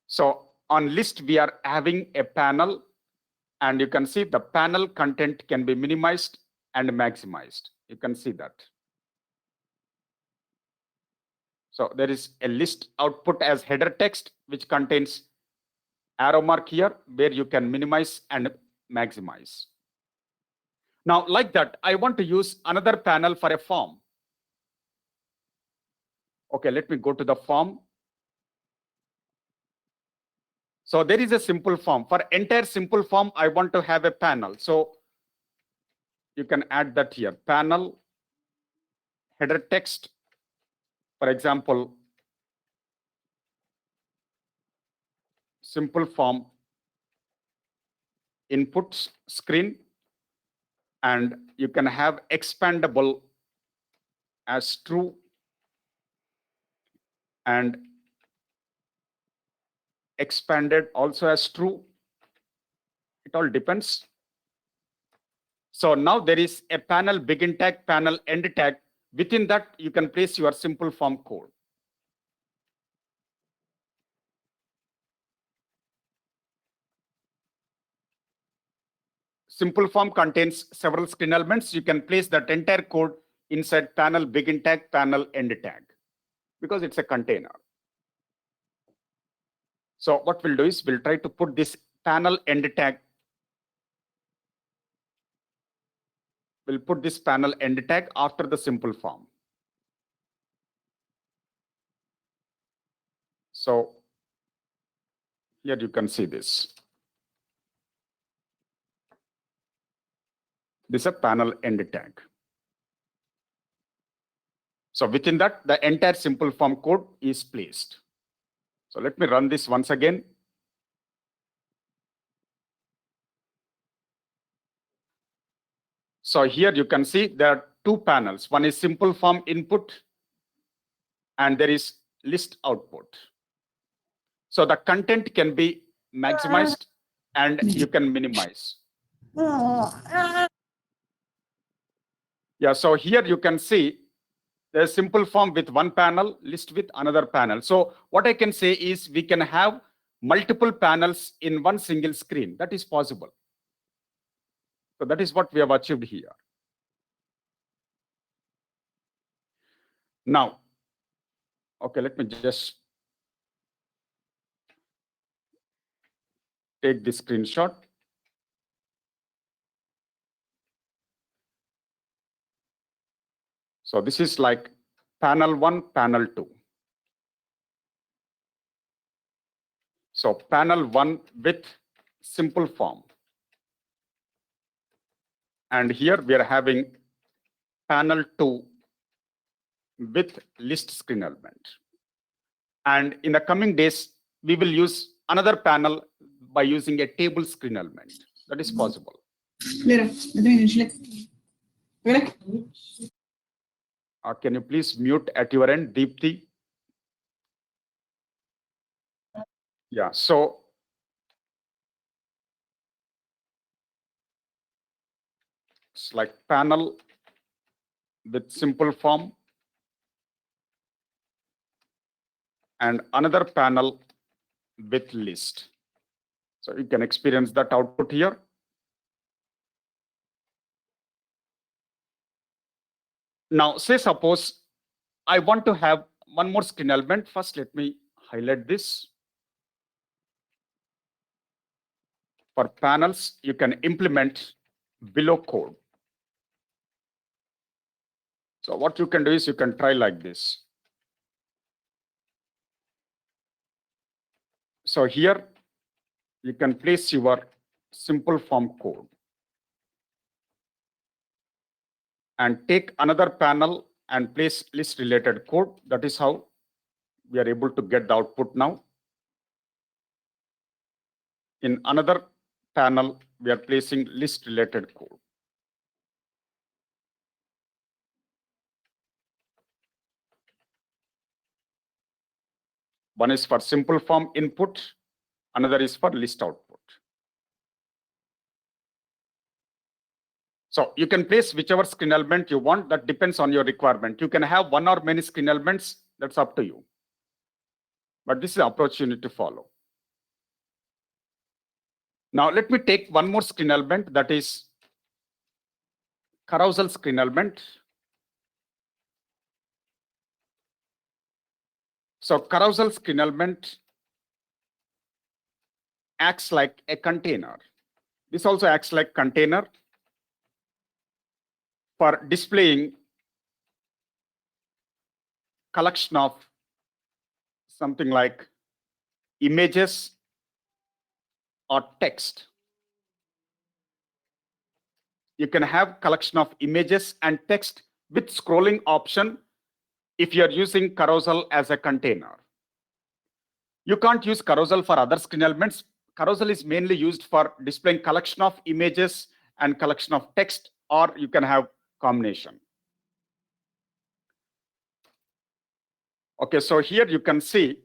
So on list, we are having a panel, and you can see the panel content can be minimized and maximized. You can see that. So there is a list output as header text, which contains arrow mark here, where you can minimize and maximize. Now, like that, I want to use another panel for a form. Okay, let me go to the form. So there is a simple form. For entire simple form, I want to have a panel. So you can add that here. Panel, header text, for example, simple form, inputs screen, and you can have expandable as true and expanded also as true. It all depends. So now there is a panel begin tag, panel end tag. Within that, you can place your simple form code. Simple form contains several screen elements. You can place that entire code inside panel begin tag, panel end tag, because it's a container. So what we'll do is we'll try to put this panel end tag. We'll put this panel end tag after the simple form. So here you can see this. This is a panel end tag. So within that, the entire simple form code is placed. So let me run this once again. So here you can see there are two panels. One is simple form input, and there is list output. So the content can be maximized and you can minimize. Yeah, so here you can see the simple form with one panel, list with another panel. So what I can say is we can have multiple panels in one single screen. That is possible. So that is what we have achieved here. Now, okay, let me just take this screenshot. So this is like panel 1, panel 2. So panel 1 with simple form. And here we are having panel 2 with list screen element. And in the coming days, we will use another panel by using a table screen element. That is possible. Can you please mute at your end, Deepthi? Yeah, so it's like panel with simple form and another panel with list. So you can experience that output here. Now, say suppose I want to have one more screen element. First, let me highlight this. For panels, you can implement below code. So what you can do is you can try like this. So here you can place your simple form code and take another panel and place list related code. That is how we are able to get the output now. In another panel, we are placing list related code. One is for simple form input, another is for list output. So you can place whichever screen element you want. That depends on your requirement. You can have one or many screen elements. That's up to you. But this is the approach you need to follow. Now let me take one more screen element, that is carousel screen element. So carousel screen element acts like a container. This also acts like container for displaying collection of something like images or text. You can have collection of images and text with scrolling option if you are using carousel as a container. You can't use carousel for other screen elements. Carousel is mainly used for displaying collection of images and collection of text, or you can have combination. Okay, so here you can see.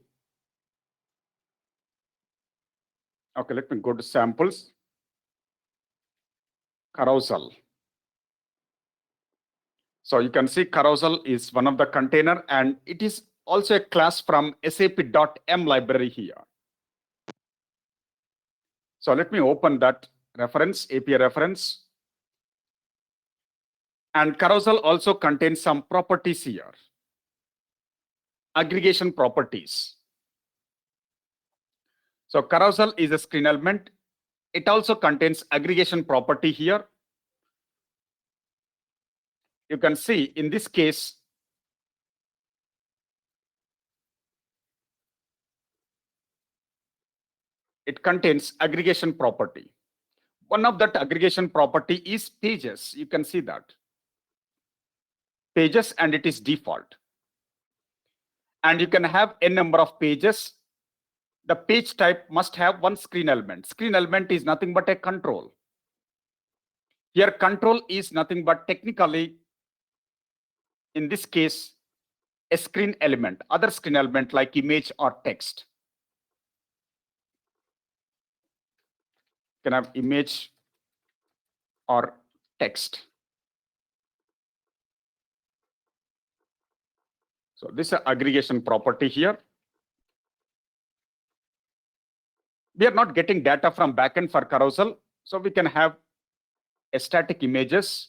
Okay, let me go to samples. Carousel. So you can see carousel is one of the container, and it is also a class from SAP.m library here. So let me open that reference, API reference. And carousel also contains some properties here. Aggregation properties. So carousel is a screen element. It also contains aggregation property here. You can see in this case, it contains aggregation property. One of that aggregation property is pages. You can see that. Pages, and it is default. And you can have a number of pages. The page type must have one screen element. Screen element is nothing but a control. Here control is nothing but technically, in this case, a screen element, other screen element like image or text. You can have image or text. So this is an aggregation property here. We are not getting data from backend for carousel, so we can have a static images.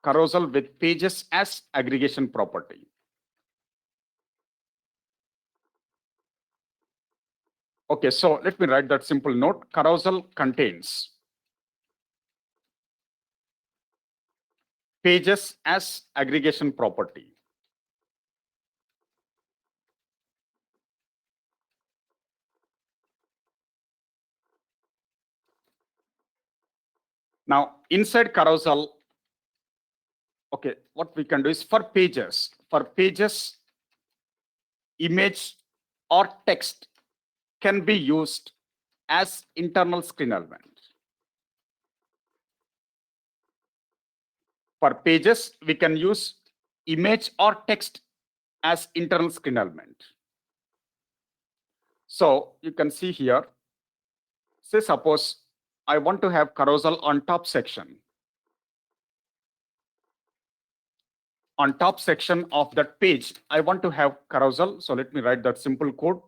Carousel with pages as aggregation property. Okay, so let me write that simple note. Carousel contains pages as aggregation property. Now, inside carousel, okay, what we can do is for pages, image or text can be used as internal screen element. For pages, we can use image or text as internal screen element. So you can see here, say suppose I want to have carousel on top section. On top section of that page, I want to have carousel. So let me write that simple code.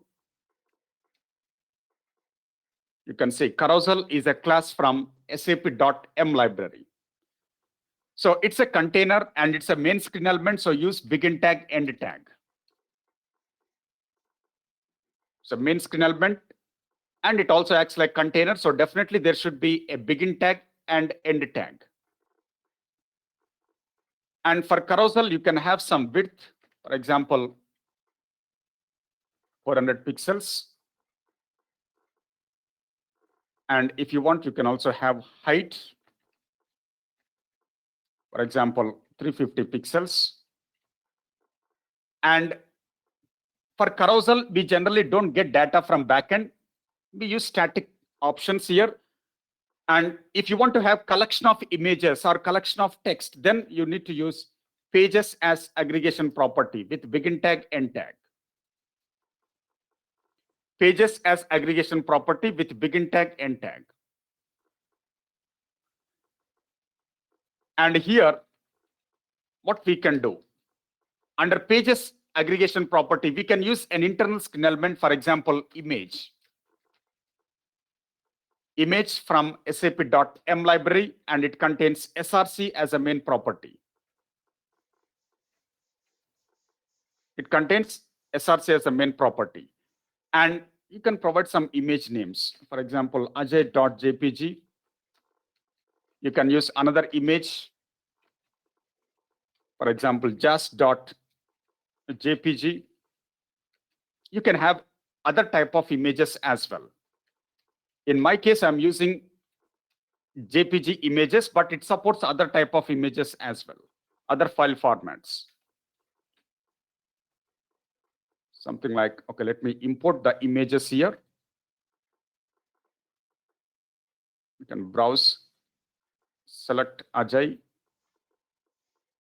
You can say carousel is a class from SAP.m library. So it's a container and it's a main screen element. So use begin tag, end tag. So main screen element, and it also acts like container. So definitely there should be a begin tag and end tag. And for carousel, you can have some width, for example, 400 pixels. And if you want, you can also have height, for example, 350 pixels. And for carousel, we generally don't get data from backend. We use static options here. And if you want to have collection of images or collection of text, then you need to use pages as aggregation property with begin tag, end tag. Pages as aggregation property with begin tag, end tag. And here, what we can do, under pages aggregation property, we can use an internal screen element, for example, image. Image from SAP.m library, and it contains SRC as a main property. It contains SRC as a main property. And you can provide some image names. For example, ajay.jpg. You can use another image. For example, just.jpg. You can have other type of images as well. In my case, I'm using JPG images, but it supports other type of images as well, other file formats. Something like, okay, let me import the images here. You can browse, select Ajay.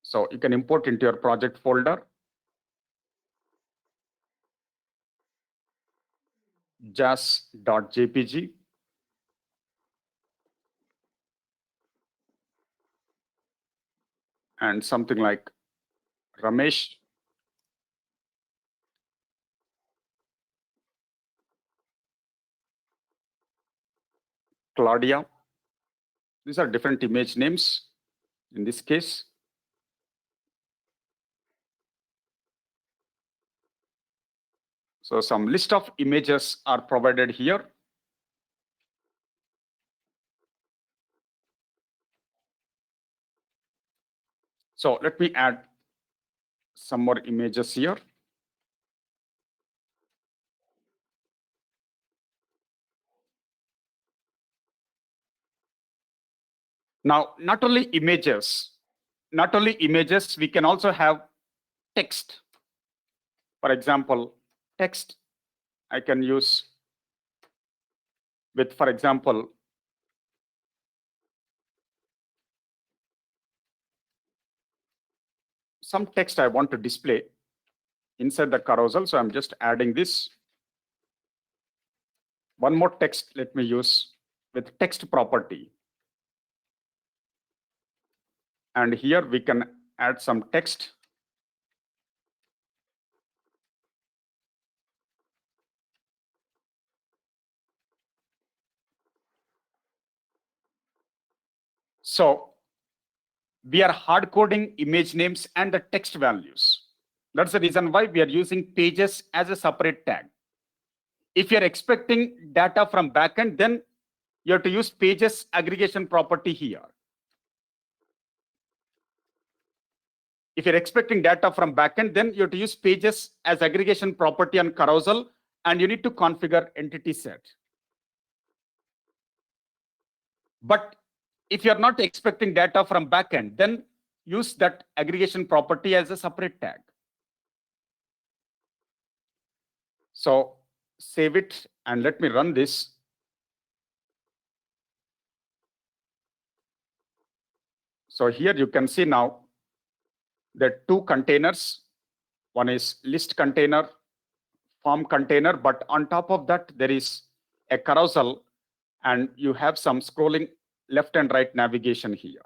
So you can import into your project folder. Just.jpg. And something like Ramesh. Claudia. These are different image names in this case. So some list of images are provided here. So let me add some more images here. Now, not only images, we can also have text. For example, text I can use with, for example, some text I want to display inside the carousel. So I'm just adding this. One more text, let me use with text property. And here we can add some text. So we are hard coding image names and the text values. That's the reason why we are using pages as a separate tag. If you're expecting data from backend, then you have to use pages aggregation property here. If you're expecting data from backend, then you have to use pages as aggregation property on carousel, and you need to configure entity set. But if you're not expecting data from backend, then use that aggregation property as a separate tag. So save it and let me run this. So here you can see now there are two containers. One is list container, form container, but on top of that, there is a carousel, and you have some scrolling left and right navigation here.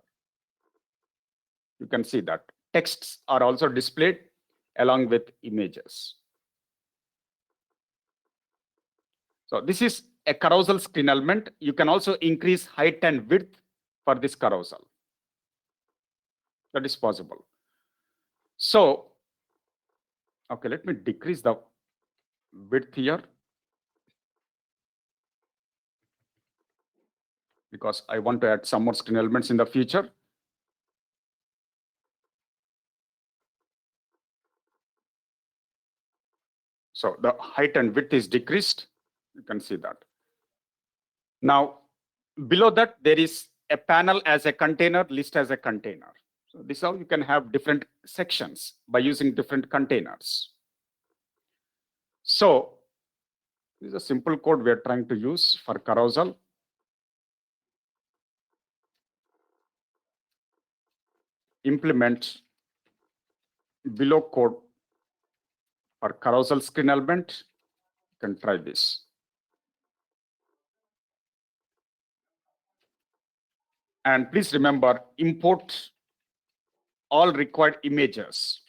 You can see that texts are also displayed along with images. So this is a carousel screen element. You can also increase height and width for this carousel. That is possible. So, okay, let me decrease the width here, because I want to add some more screen elements in the future. So the height and width is decreased. You can see that. Now, below that, there is a panel as a container, list as a container. So this is how you can have different sections by using different containers. So this is a simple code we are trying to use for carousel. Implement below code for carousel screen element. You can try this. And please remember, import all required images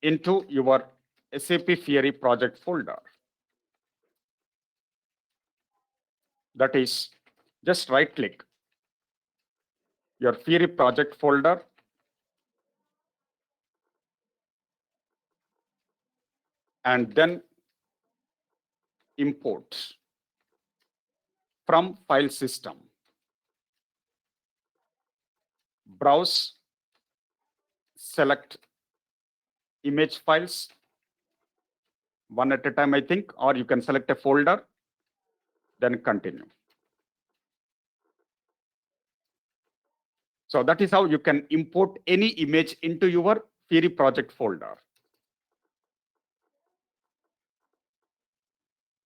into your SAP Fiori project folder. That is, just right click your Fiori project folder, and then import from file system. Browse, select image files, one at a time, I think, or you can select a folder, then continue. So that is how you can import any image into your Fiori project folder.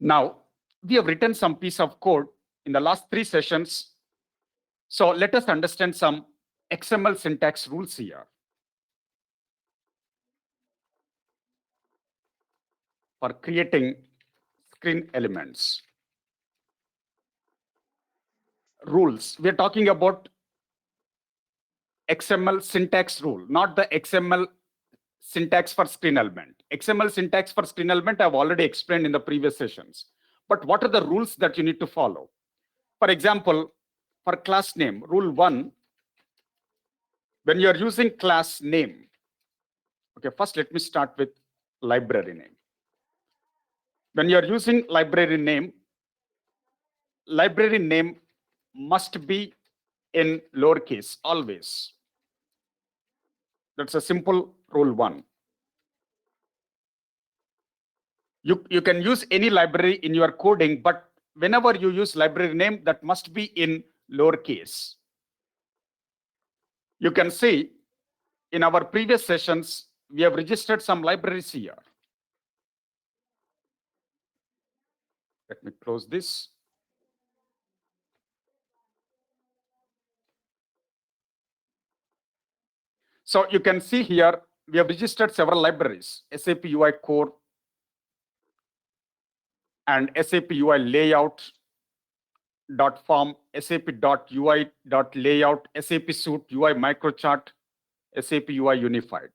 Now, we have written some piece of code in the last 3 sessions. So let us understand some XML syntax rules here. For creating screen elements. Rules. We are talking about XML syntax rule, not the XML syntax for screen element. XML syntax for screen element I've already explained in the previous sessions. But what are the rules that you need to follow? For example, for class name, rule 1, when you're using class name, okay, first let me start with library name. When you're using library name must be in lowercase always. That's a simple rule 1. You can use any library in your coding, but whenever you use library name, that must be in lowercase. You can see in our previous sessions, we have registered some libraries here. Let me close this. So you can see here, we have registered several libraries, SAP UI Core and SAP UI Layout, .form, SAP.UI, .layout, SAP Suite, UI Microchart, SAP UI Unified.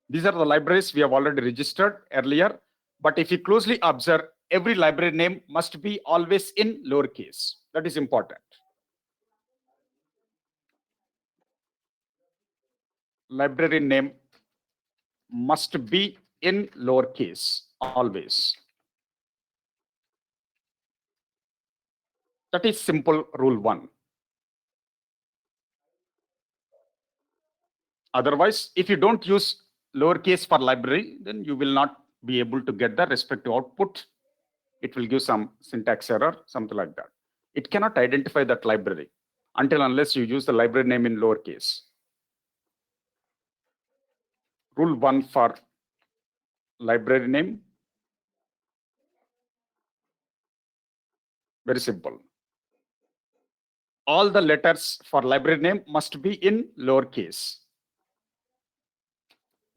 These are the libraries we have already registered earlier, but if you closely observe, every library name must be always in lowercase. That is important. Library name must be in lowercase, always. That is simple rule 1. Otherwise, if you don't use lowercase for library, then you will not be able to get the respective output. It will give some syntax error, something like that. It cannot identify that library until unless you use the library name in lowercase. Rule 1 for library name. Very simple. All the letters for library name must be in lowercase.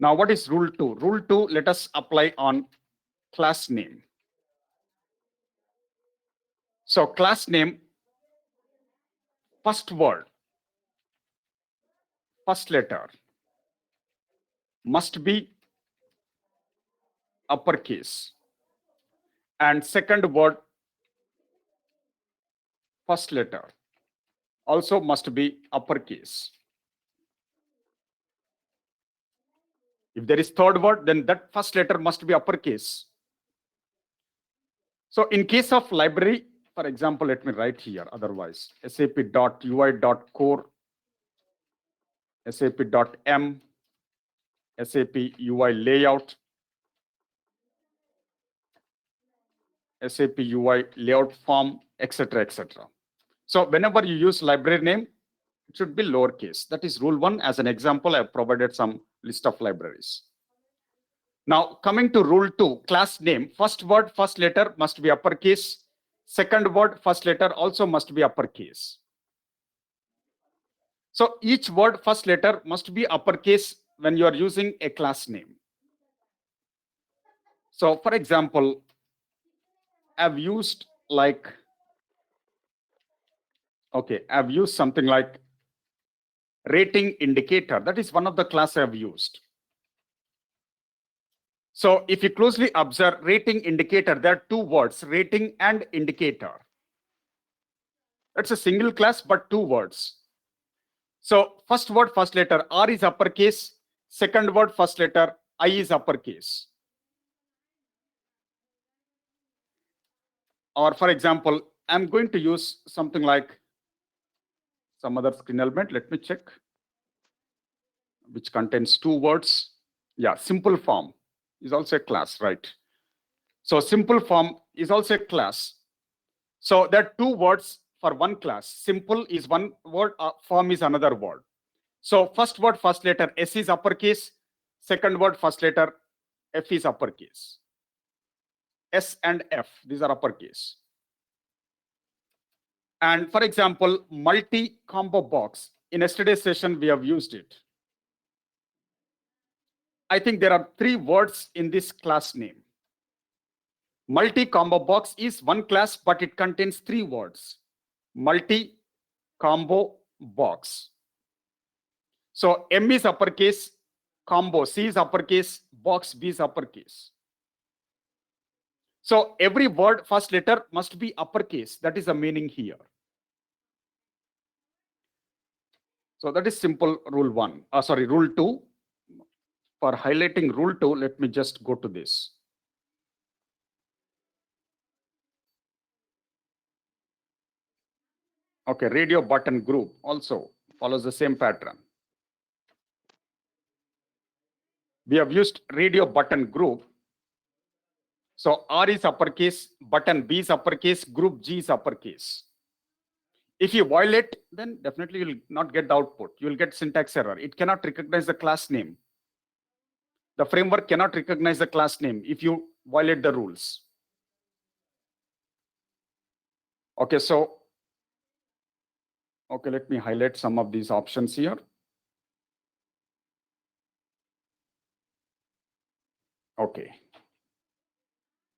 Now, what is rule 2? Rule 2, let us apply on class name. So class name, first word, first letter must be uppercase. And second word, first letter also must be uppercase. If there is third word, then that first letter must be uppercase. So in case of library, for example, let me write here otherwise, sap.ui.core, sap.m, SAP UI layout, SAP UI layout form, etc., etc. So whenever you use library name, it should be lowercase. That is rule 1. As an example, I have provided some list of libraries. Now coming to rule 2, class name, first word, first letter must be uppercase. Second word, first letter also must be uppercase. So each word, first letter must be uppercase when you are using a class name. So for example, I've used like, okay, I've used something like rating indicator. That is one of the class I've used. So if you closely observe rating indicator, there are two words, rating and indicator. It's a single class, but two words. So first word, first letter, R is uppercase. Second word, first letter, I is uppercase. Or for example, I'm going to use something like some other screen element. Let me check, which contains two words. Yeah, simple form is also a class, right? So simple form is also a class. So there are two words for one class. Simple is one word, form is another word. So first word, first letter, S is uppercase. Second word, first letter, F is uppercase. S and F, these are uppercase. And for example, multi-combo box. In yesterday's session, we have used it. I think there are three words in this class name. Multi-combo box is one class, but it contains three words. Multi-combo box. So M is uppercase, combo C is uppercase, box B is uppercase. So every word, first letter must be uppercase. That is the meaning here. So that is simple rule 1. Rule 2. For highlighting rule 2, let me just go to this. Okay, radio button group also follows the same pattern. We have used radio button group. So R is uppercase, button B is uppercase, group G is uppercase. If you violate, then definitely you will not get the output. You will get syntax error. It cannot recognize the class name. The framework cannot recognize the class name if you violate the rules. Okay, so, okay, let me highlight some of these options here. Okay.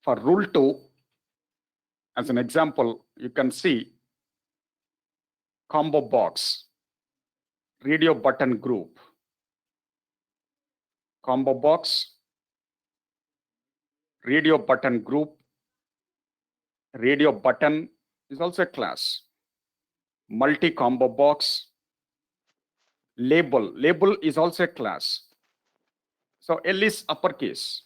For rule 2, as an example, you can see combo box, radio button group, combo box, radio button group, radio button is also a class, multi-combo box, label is also a class. So L is uppercase.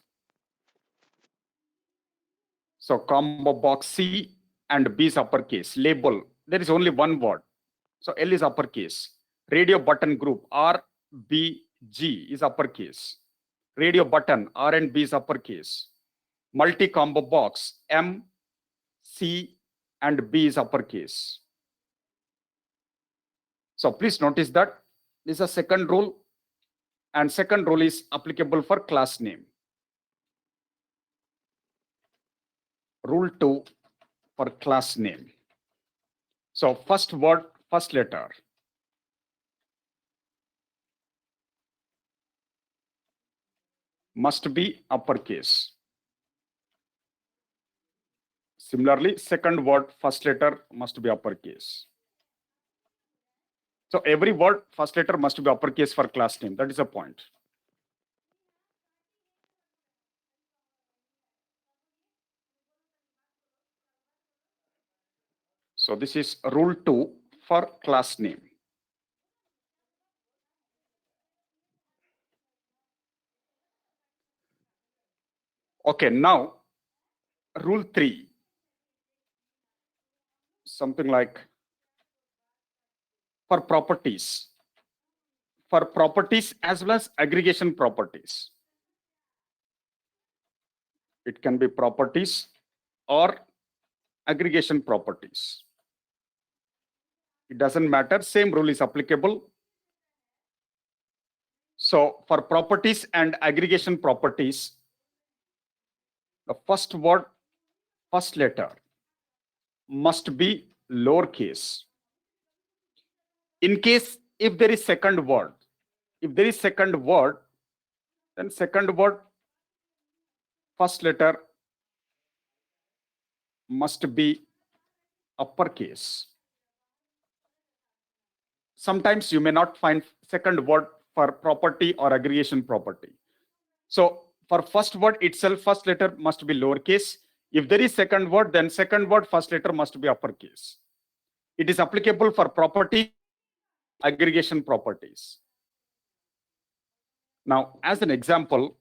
So combo box C and B is uppercase. Label, there is only one word. So L is uppercase. Radio button group R, B, G is uppercase. Radio button, R and B is uppercase. Multi-combo box, M, C, and B is uppercase. So please notice that this is a second rule, and second rule is applicable for class name. Rule 2 for class name. So first word, first letter. Must be uppercase. Similarly, second word, first letter must be uppercase. So every word, first letter must be uppercase for class name. That is the point. So this is rule 2 for class name. Okay, now rule 3. Something like for properties. For properties as well as aggregation properties. It can be properties or aggregation properties. It doesn't matter, same rule is applicable. So for properties and aggregation properties, the first word, first letter must be lowercase. In case if there is second word, then second word, first letter must be uppercase. Sometimes you may not find second word for property or aggregation property. So for first word itself, first letter must be lowercase. If there is second word, then second word, first letter must be uppercase. It is applicable for property, aggregation properties. Now, as an example,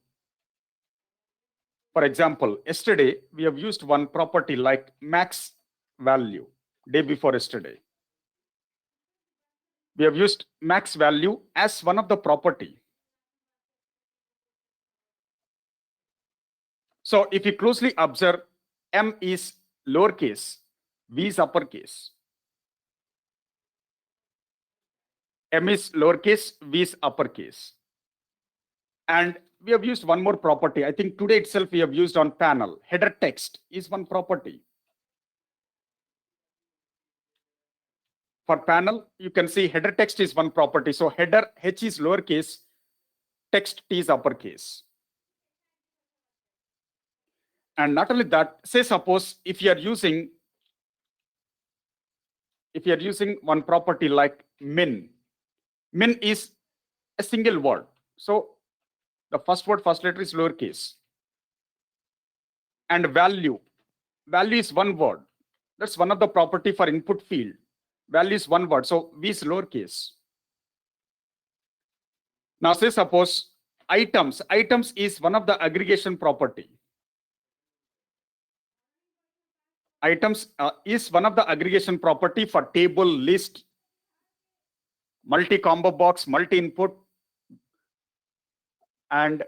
for example, yesterday we have used one property like max value, day before yesterday. We have used max value as one of the property. So if you closely observe, M is lowercase, V is uppercase. M is lowercase, V is uppercase. And we have used one more property. I think today itself we have used on panel. Header text is one property. For panel, you can see header text is one property. So header H is lowercase, text T is uppercase. And not only that, say suppose if you are using one property like min. Min is a single word. So the first word, first letter is lowercase. And value is one word. That's one of the property for input field. Value is one word, so V is lowercase. Now say suppose items is one of the aggregation property. Items is one of the aggregation property for table, list, multi-combo box, multi-input, and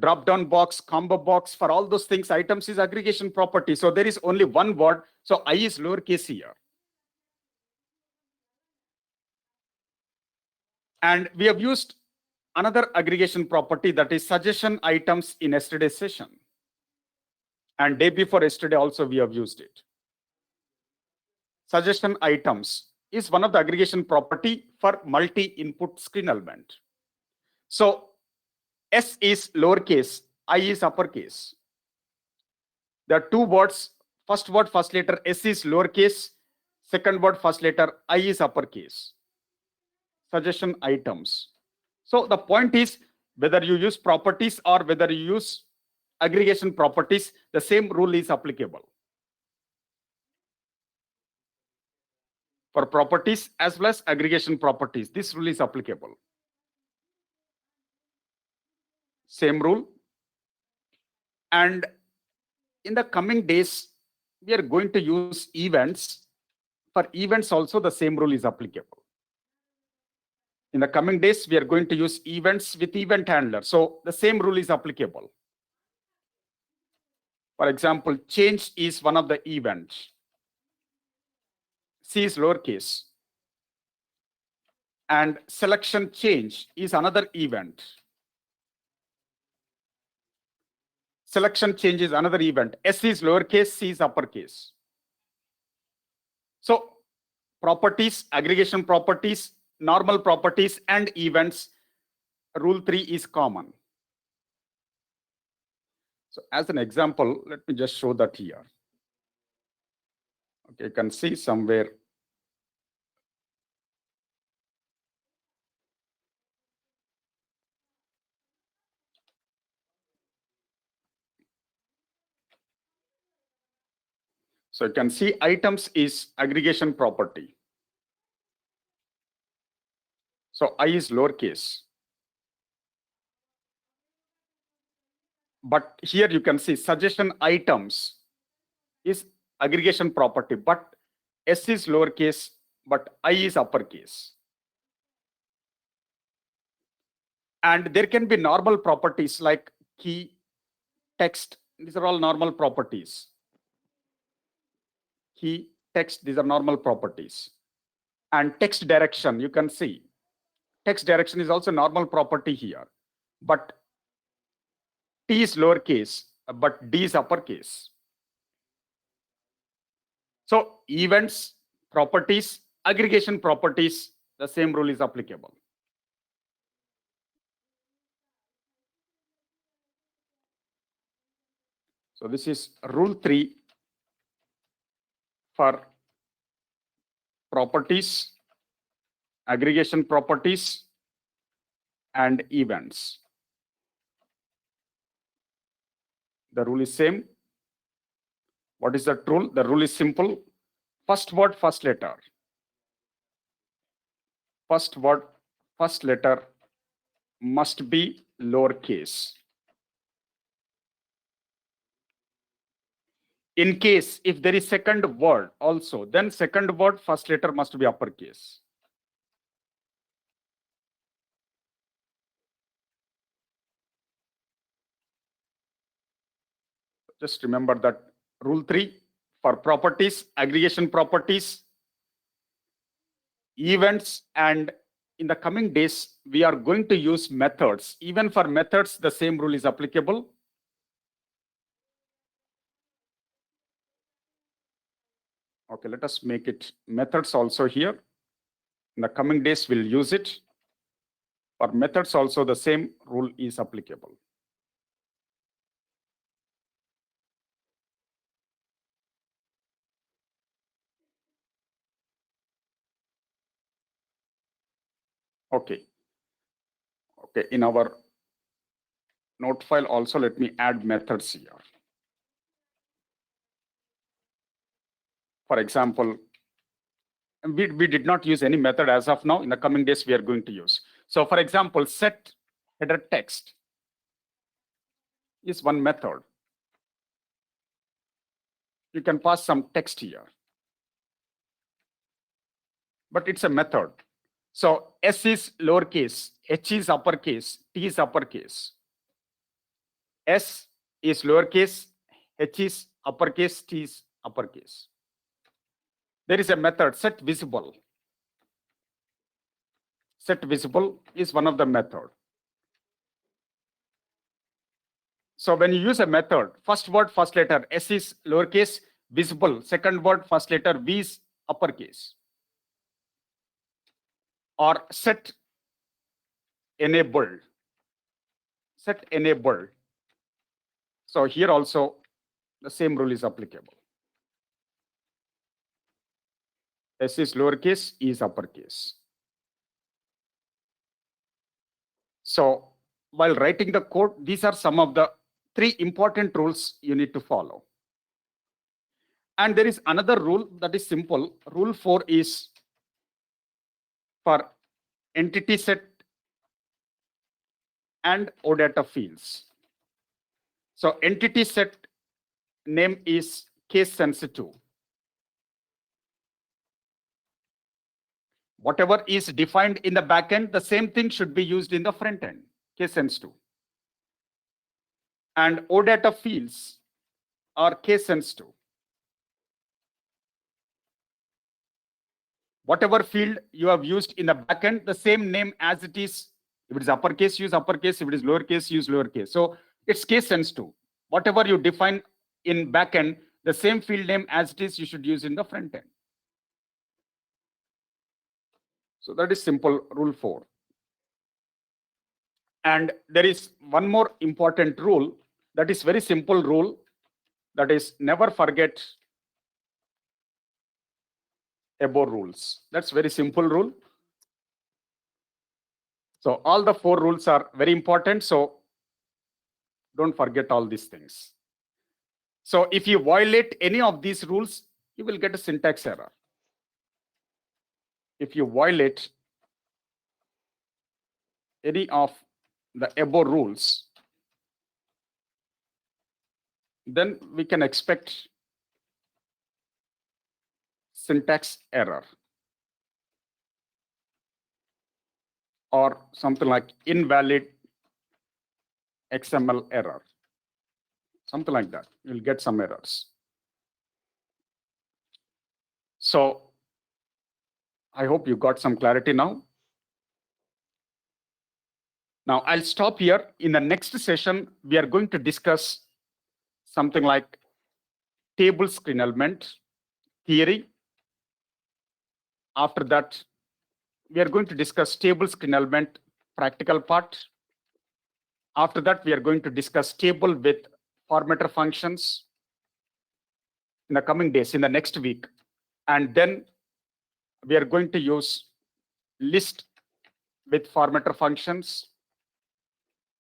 drop-down box, combo box. For all those things, items is aggregation property. So there is only one word, so I is lowercase here. And we have used another aggregation property, that is suggestion items, in yesterday's session. And day before yesterday also we have used it. Suggestion items is one of the aggregation property for multi-input screen element. So S is lowercase, I is uppercase. There are two words, first word, first letter S is lowercase, second word, first letter I is uppercase. Suggestion items. So the point is, whether you use properties or whether you use aggregation properties, the same rule is applicable. For properties as well as aggregation properties, this rule is applicable. Same rule. And in the coming days, we are going to use events. For events also, the same rule is applicable. In the coming days, we are going to use events with event handler. So the same rule is applicable. For example, change is one of the events. C is lowercase. And selection change is another event. Selection change is another event. S is lowercase, C is uppercase. So properties, aggregation properties, normal properties, and events, rule 3 is common. So as an example, let me just show that here. Okay, you can see somewhere. So you can see items is aggregation property. So I is lowercase. But here you can see suggestion items is aggregation property, but S is lowercase, but I is uppercase. And there can be normal properties like key, text. These are all normal properties. Key, text, these are normal properties. And text direction, you can see. Text direction is also normal property here. But T is lowercase, but D is uppercase. So events, properties, aggregation properties, the same rule is applicable. So this is rule 3 for properties, aggregation properties, and events. The rule is same. What is that rule? The rule is simple. First word, first letter. First word, first letter must be lowercase. In case if there is second word also, then second word, first letter must be uppercase. Just remember that rule 3 for properties, aggregation properties, events, and in the coming days, we are going to use methods. Even for methods, the same rule is applicable. Okay, let us make it methods also here. In the coming days, we'll use it. For methods also, the same rule is applicable. Okay. Okay, in our note file also, let me add methods here. For example, we did not use any method as of now. In the coming days, we are going to use. So for example, set header text is one method. You can pass some text here. But it's a method. So S is lowercase, H is uppercase, T is uppercase. S is lowercase, H is uppercase, T is uppercase. There is a method, set visible. Set visible is one of the method. So when you use a method, first word, first letter, S is lowercase, visible. Second word, first letter, V is uppercase. Or set enabled. Set enabled. So here also the same rule is applicable. S is lowercase, E is uppercase. So while writing the code, these are some of the 3 important rules you need to follow. And there is another rule that is simple. Rule 4 is for entity set and OData fields. So entity set name is case sensitive. Whatever is defined in the backend, the same thing should be used in the front end, case sensitive. And OData fields are case sensitive. Whatever field you have used in the backend, the same name as it is. If it is uppercase, use uppercase. If it is lowercase, use lowercase. So it's case sensitive. Whatever you define in backend, the same field name as it is, you should use in the front end. So that is simple rule 4. And there is one more important rule, that is very simple rule, that is never forget above rules. That's very simple rule. So all the 4 rules are very important. So don't forget all these things. So if you violate any of these rules, you will get a syntax error. If you violate any of the above rules, then we can expect syntax error or something like invalid XML error, something like that. You'll get some errors. So I hope you got some clarity now. Now I'll stop here. In the next session, we are going to discuss something like table screen element theory. After that, we are going to discuss table screen element practical part. After that, we are going to discuss table with formatter functions in the coming days, in the next week. And then we are going to use list with formatter functions,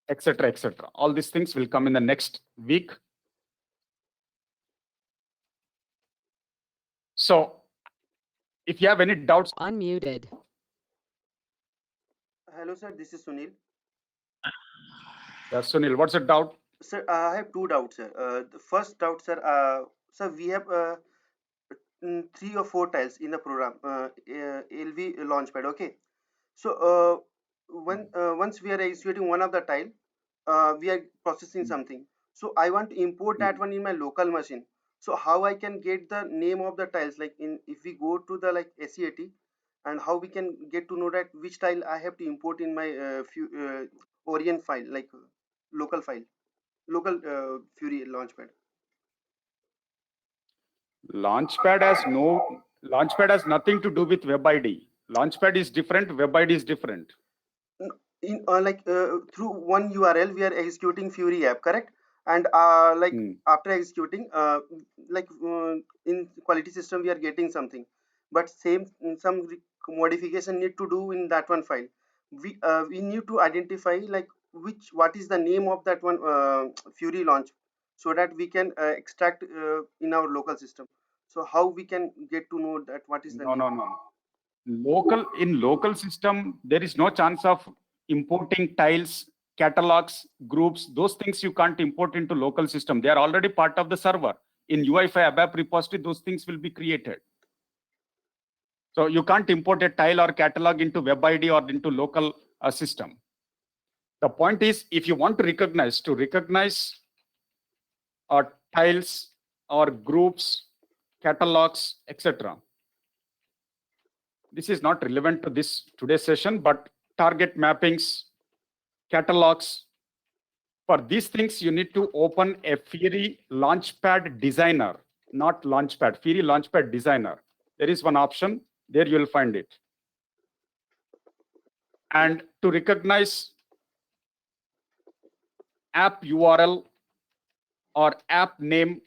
etc., etc. All these things will come in the next week. So if you have any doubts. Unmuted. Hello, sir. This is Sunil. Sunil, what's the doubt? Sir, I have 2 doubts, sir. The first doubt, sir. Sir, we have 3 or 4 tiles in the program, LV Launchpad. Okay. So once we are executing one of the tile, we are processing something. So I want to import that one in my local machine. So how I can get the name of the tiles, like if we go to the like SAT, and how we can get to know that which tile I have to import in my Orient file, like local file, local Fury Launchpad. Launchpad has nothing to do with web ID. Launchpad is different, web ID is different. In through one URL we are executing Fury app, correct? And after executing, in quality system we are getting something, but some modification need to do in that one file. We need to identify like what is the name of that one Fury launch, so that we can extract in our local system. So how we can get to know that what is the name? No. In local system, there is no chance of importing tiles, catalogs, groups. Those things you can't import into local system. They are already part of the server. In UI5 ABAP repository, those things will be created. So you can't import a tile or catalog into web ID or into local system. The point is, if you want to recognize tiles or groups, catalogs, etc. This is not relevant to today's session, but target mappings, catalogs. For these things, you need to open a Fiori Launchpad designer, not Launchpad, Fiori Launchpad designer. There is one option, there you will find it. And to recognize app URL or app name,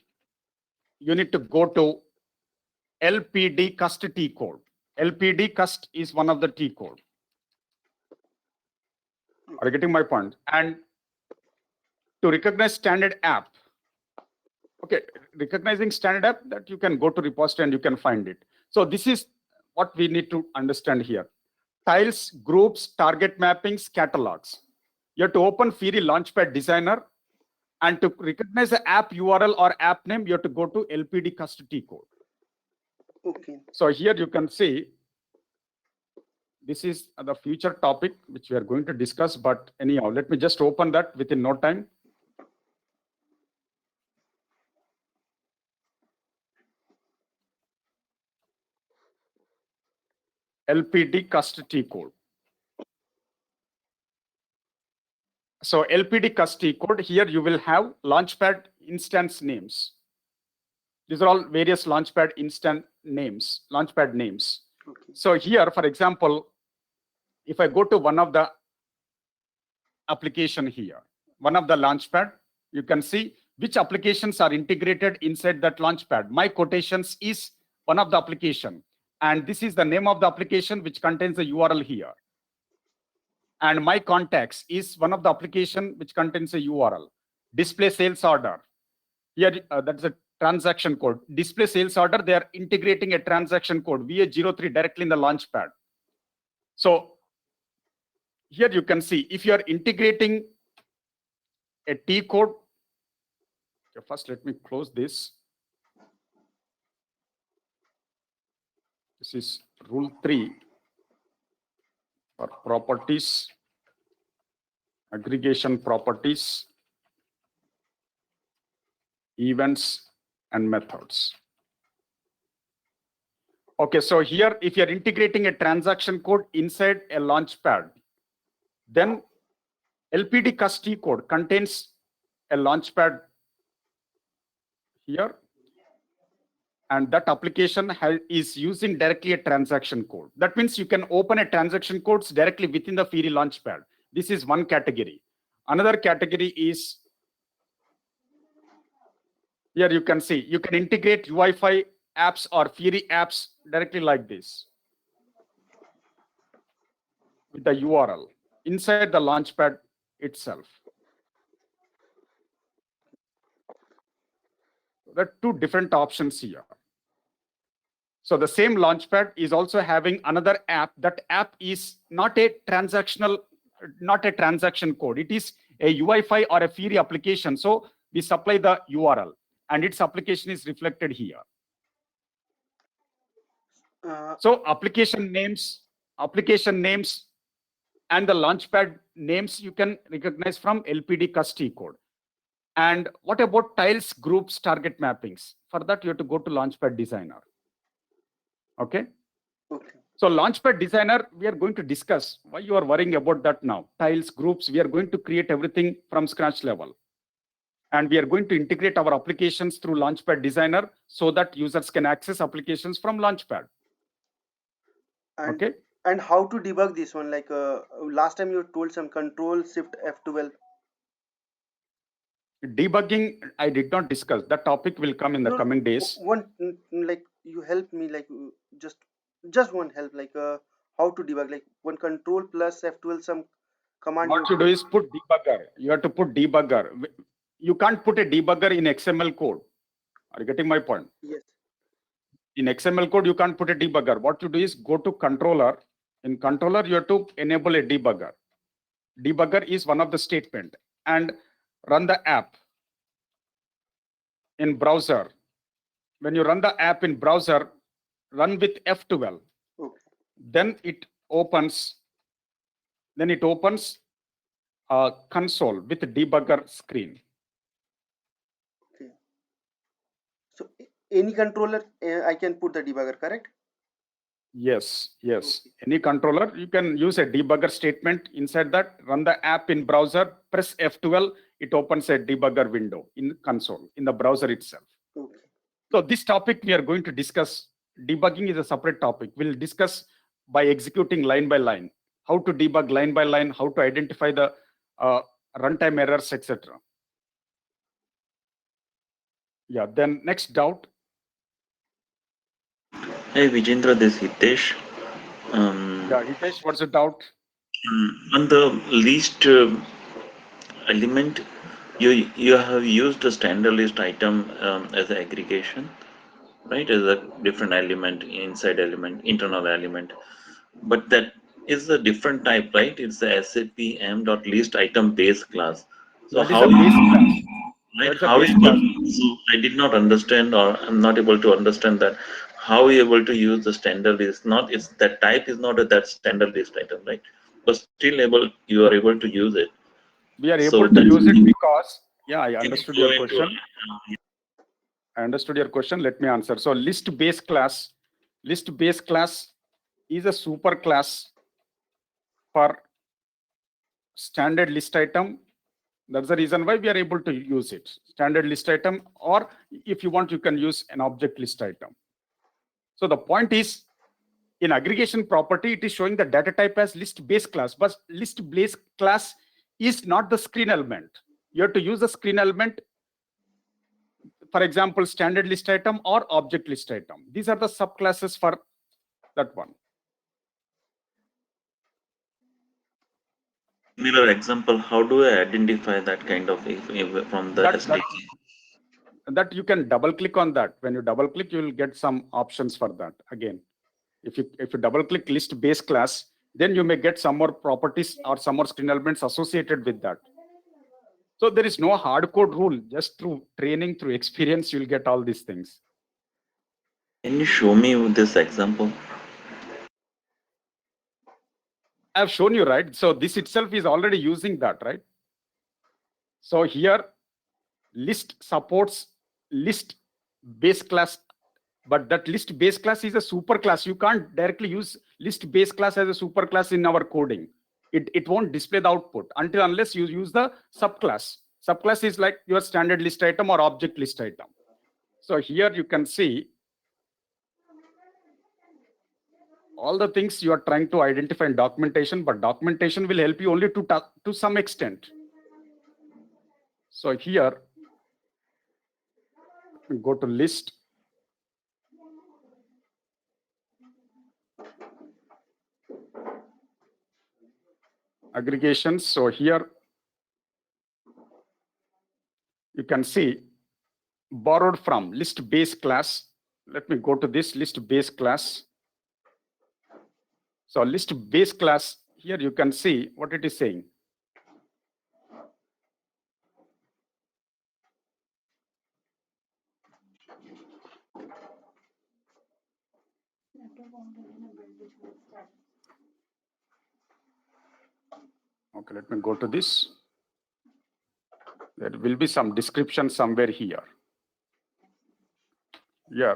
you need to go to LPD cust T code. LPD cust is one of the T code. Are you getting my point? And to recognize standard app, okay, recognizing standard app, that you can go to repository and you can find it. So this is what we need to understand here. Tiles, groups, target mappings, catalogs. You have to open Fiori Launchpad designer, and to recognize the app URL or app name, you have to go to LPD cust T code. Okay. So here you can see This is the future topic which we are going to discuss, but anyhow, let me just open that within no time. LPD cust T code. So LPD cust T code, here you will have Launchpad instance names. These are all various Launchpad instance names, Launchpad names. Okay. So here, for example, if I go to one of the application here, one of the Launchpad, you can see which applications are integrated inside that Launchpad. My quotations is one of the application. And this is the name of the application which contains the URL here. And my contacts is one of the application which contains a URL. Display sales order. Here, that's a transaction code. Display sales order, they are integrating a transaction code VA03 directly in the Launchpad. So here you can see if you are integrating a T code. Okay, first, let me close this. This is rule 3 for properties, aggregation properties, events, and methods. Okay, so here, if you're integrating a transaction code inside a Launchpad, then LPD cust T code contains a Launchpad here, and that application is using directly a transaction code. That means you can open a transaction codes directly within the Fiori Launchpad. This is one category. Another category is, here you can see, you can integrate UI5 apps or Fiori apps directly like this with the URL inside the Launchpad itself. There are two different options here. So the same Launchpad is also having another app. That app is not a transaction code. It is a UI5 or a Fiori application. So we supply the URL and its application is reflected here. So application names and the Launchpad names you can recognize from LPD cust T code. And what about tiles, groups, target mappings? For that, you have to go to Launchpad Designer. Okay. Okay. So Launchpad Designer, we are going to discuss why you are worrying about that now. Tiles, groups, we are going to create everything from scratch level. And we are going to integrate our applications through Launchpad Designer so that users can access applications from Launchpad. And, okay. And how to debug this one? Like last time you told some Control Shift F12. Debugging, I did not discuss. That topic will come in the coming days. One, like you help me, like just one help, like how to debug, like one Control plus F12 some command. What you do is put debugger. You have to put debugger. You can't put a debugger in XML code. Are you getting my point? Yes. In XML code, you can't put a debugger. What you do is go to controller. In controller, you have to enable a debugger. Debugger is one of the statement. And run the app in browser. When you run the app in browser, run with F12. Okay. Then it opens a console with debugger screen. Okay. So any controller, I can put the debugger, correct? Yes. Any controller, you can use a debugger statement inside that, run the app in browser, press F12, it opens a debugger window in console, in the browser itself. Okay. So this topic we are going to discuss, debugging is a separate topic. We'll discuss by executing line by line, how to debug line by line, how to identify the runtime errors, etc. Yeah, then next doubt. Hey Vijendra, this is Hitesh. Yeah, Hitesh, what's the doubt? On the least element, you have used a standard list item as an aggregation, right? As a different element, inside element, internal element. But that is a different type, right? It's the SAP m.list item base class. So that is a base class. Right? That's a How base you class. so I did not understand, or I'm not able to understand that. how are you able to use the standard list? Not it's that type is not that standard list item, right? But still you are able to use it. We are So able to that's use it because, yeah, I can you understood go your into question. I understood your question. Let me answer. So list base class is a super class for standard list item. That's the reason why we are able to use it. Standard list item, or if you want, you can use an object list item. So the point is, in aggregation property, it is showing the data type as list base class, but list base class is not the screen element. You have to use the screen element, for example, standard list item or object list item. These are the subclasses for that one. similar example? How do I identify that kind of from the SDK? That you can double click on that. When you double click, you will get some options for that. Again, if you double click list base class, then you may get some more properties or some more screen elements associated with that. So there is no hard code rule. Just through training, through experience, you'll get all these things. Can you show me this example? I've shown you, right? So this itself is already using that, right? So here, list supports list base class, but that list base class is a super class. You can't directly use list base class as a super class in our coding. It won't display the output unless you use the subclass. Subclass is like your standard list item or object list item. So here you can see all the things you are trying to identify in documentation, but documentation will help you only to some extent. So here, go to list. Aggregations. So here, you can see borrowed from list base class. Let me go to this list base class. So list base class, here you can see what it is saying. Okay, let me go to this. There will be some description somewhere here. Yeah.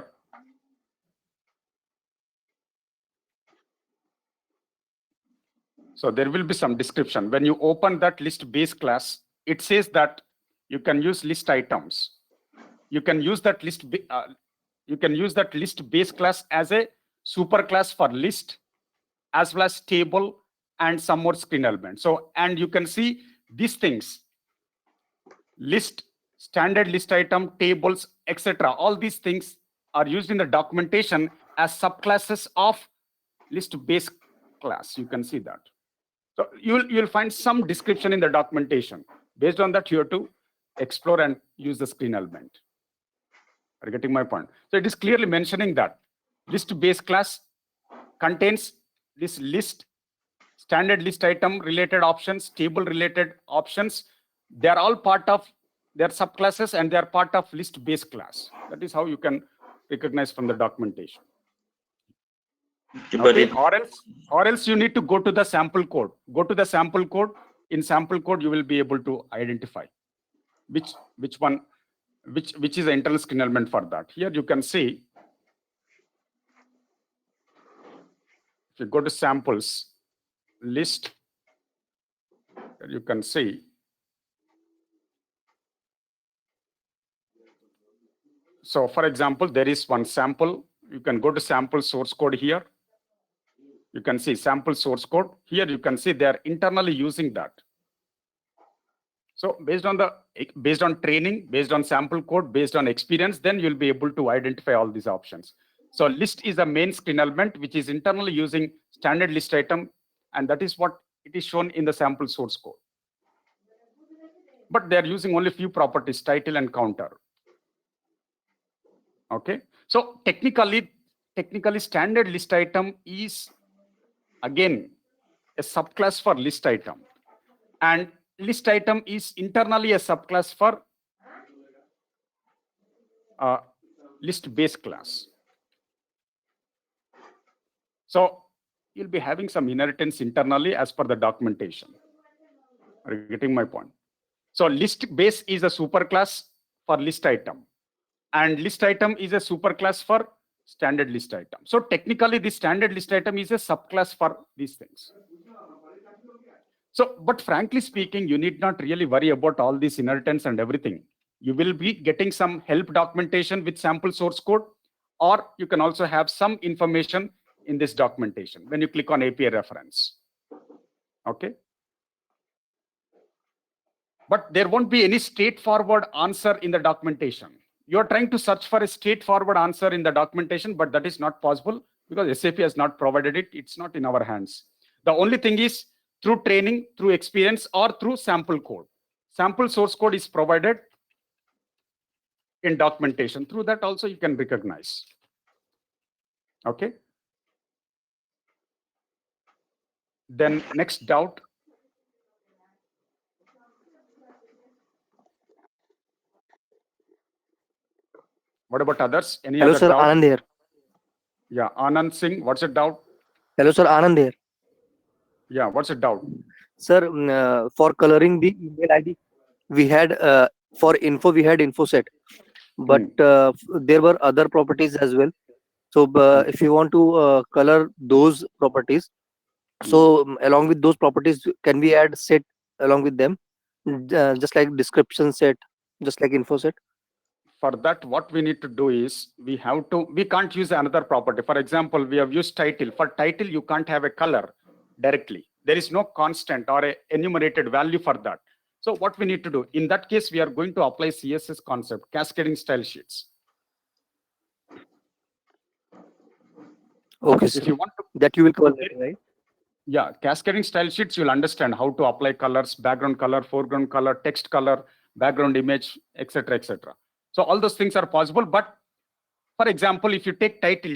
So there will be some description. When you open that list base class, it says that you can use list items. You can use that list base class as a super class for list, as well as table and some more screen elements. So, and you can see these things, list, standard list item, tables, etc. All these things are used in the documentation as subclasses of list base class. You can see that. So you'll find some description in the documentation. Based on that, you have to explore and use the screen element. Are you getting my point? So it is clearly mentioning that list base class contains this list, standard list item related options, table related options. They are all part of their subclasses and they are part of list base class. That is how you can recognize from the documentation. But Okay, or else you need to go to the sample code. Go to the sample code. In sample code, you will be able to identify which is the internal screen element for that. Here you can see, if you go to samples list, you can see. So for example, there is one sample. You can go to sample source code here. You can see sample source code. Here you can see they are internally using that. So based on training, based on sample code, based on experience, then you'll be able to identify all these options. So list is a main screen element, which is internally using standard list item, and that is what it is shown in the sample source code. But they're using only few properties, title and counter. Okay. So technically standard list item is again a subclass for list item, and list item is internally a subclass for list base class. So you'll be having some inheritance internally as per the documentation. Are you getting my point? So list base is a superclass for list item, and list item is a superclass for standard list item. So technically, the standard list item is a subclass for these things. So, but frankly speaking, you need not really worry about all this inheritance and everything. You will be getting some help documentation with sample source code, or you can also have some information in this documentation when you click on API reference. Okay. But there won't be any straightforward answer in the documentation. You're trying to search for a straightforward answer in the documentation, but that is not possible because SAP has not provided it. It's not in our hands. The only thing is through training, through experience, or through sample code. Sample source code is provided in documentation. Through that also you can recognize. Okay. Then next doubt. What about others? Any Hello, other sir. doubt? Anand here. Yeah, Anand Singh, what's your doubt? Hello, sir. Anand here. Yeah, what's your doubt? Sir, for coloring the email ID, we had for info we had info set, but there were other properties as well. So if you want to color those properties, so along with those properties, can we add set along with them, just like description set, just like info set? For that, what we need to do is we can't use another property. For example, we have used title. For title, you can't have a color directly. There is no constant or a enumerated value for that. So what we need to do, in that case, we are going to apply CSS concept, cascading style sheets. Okay, sir. If you want to, That you will cover later, right? yeah, cascading style sheets, you'll understand how to apply colors, background color, foreground color, text color, background image, etc., etc. So all those things are possible. But for example, if you take title,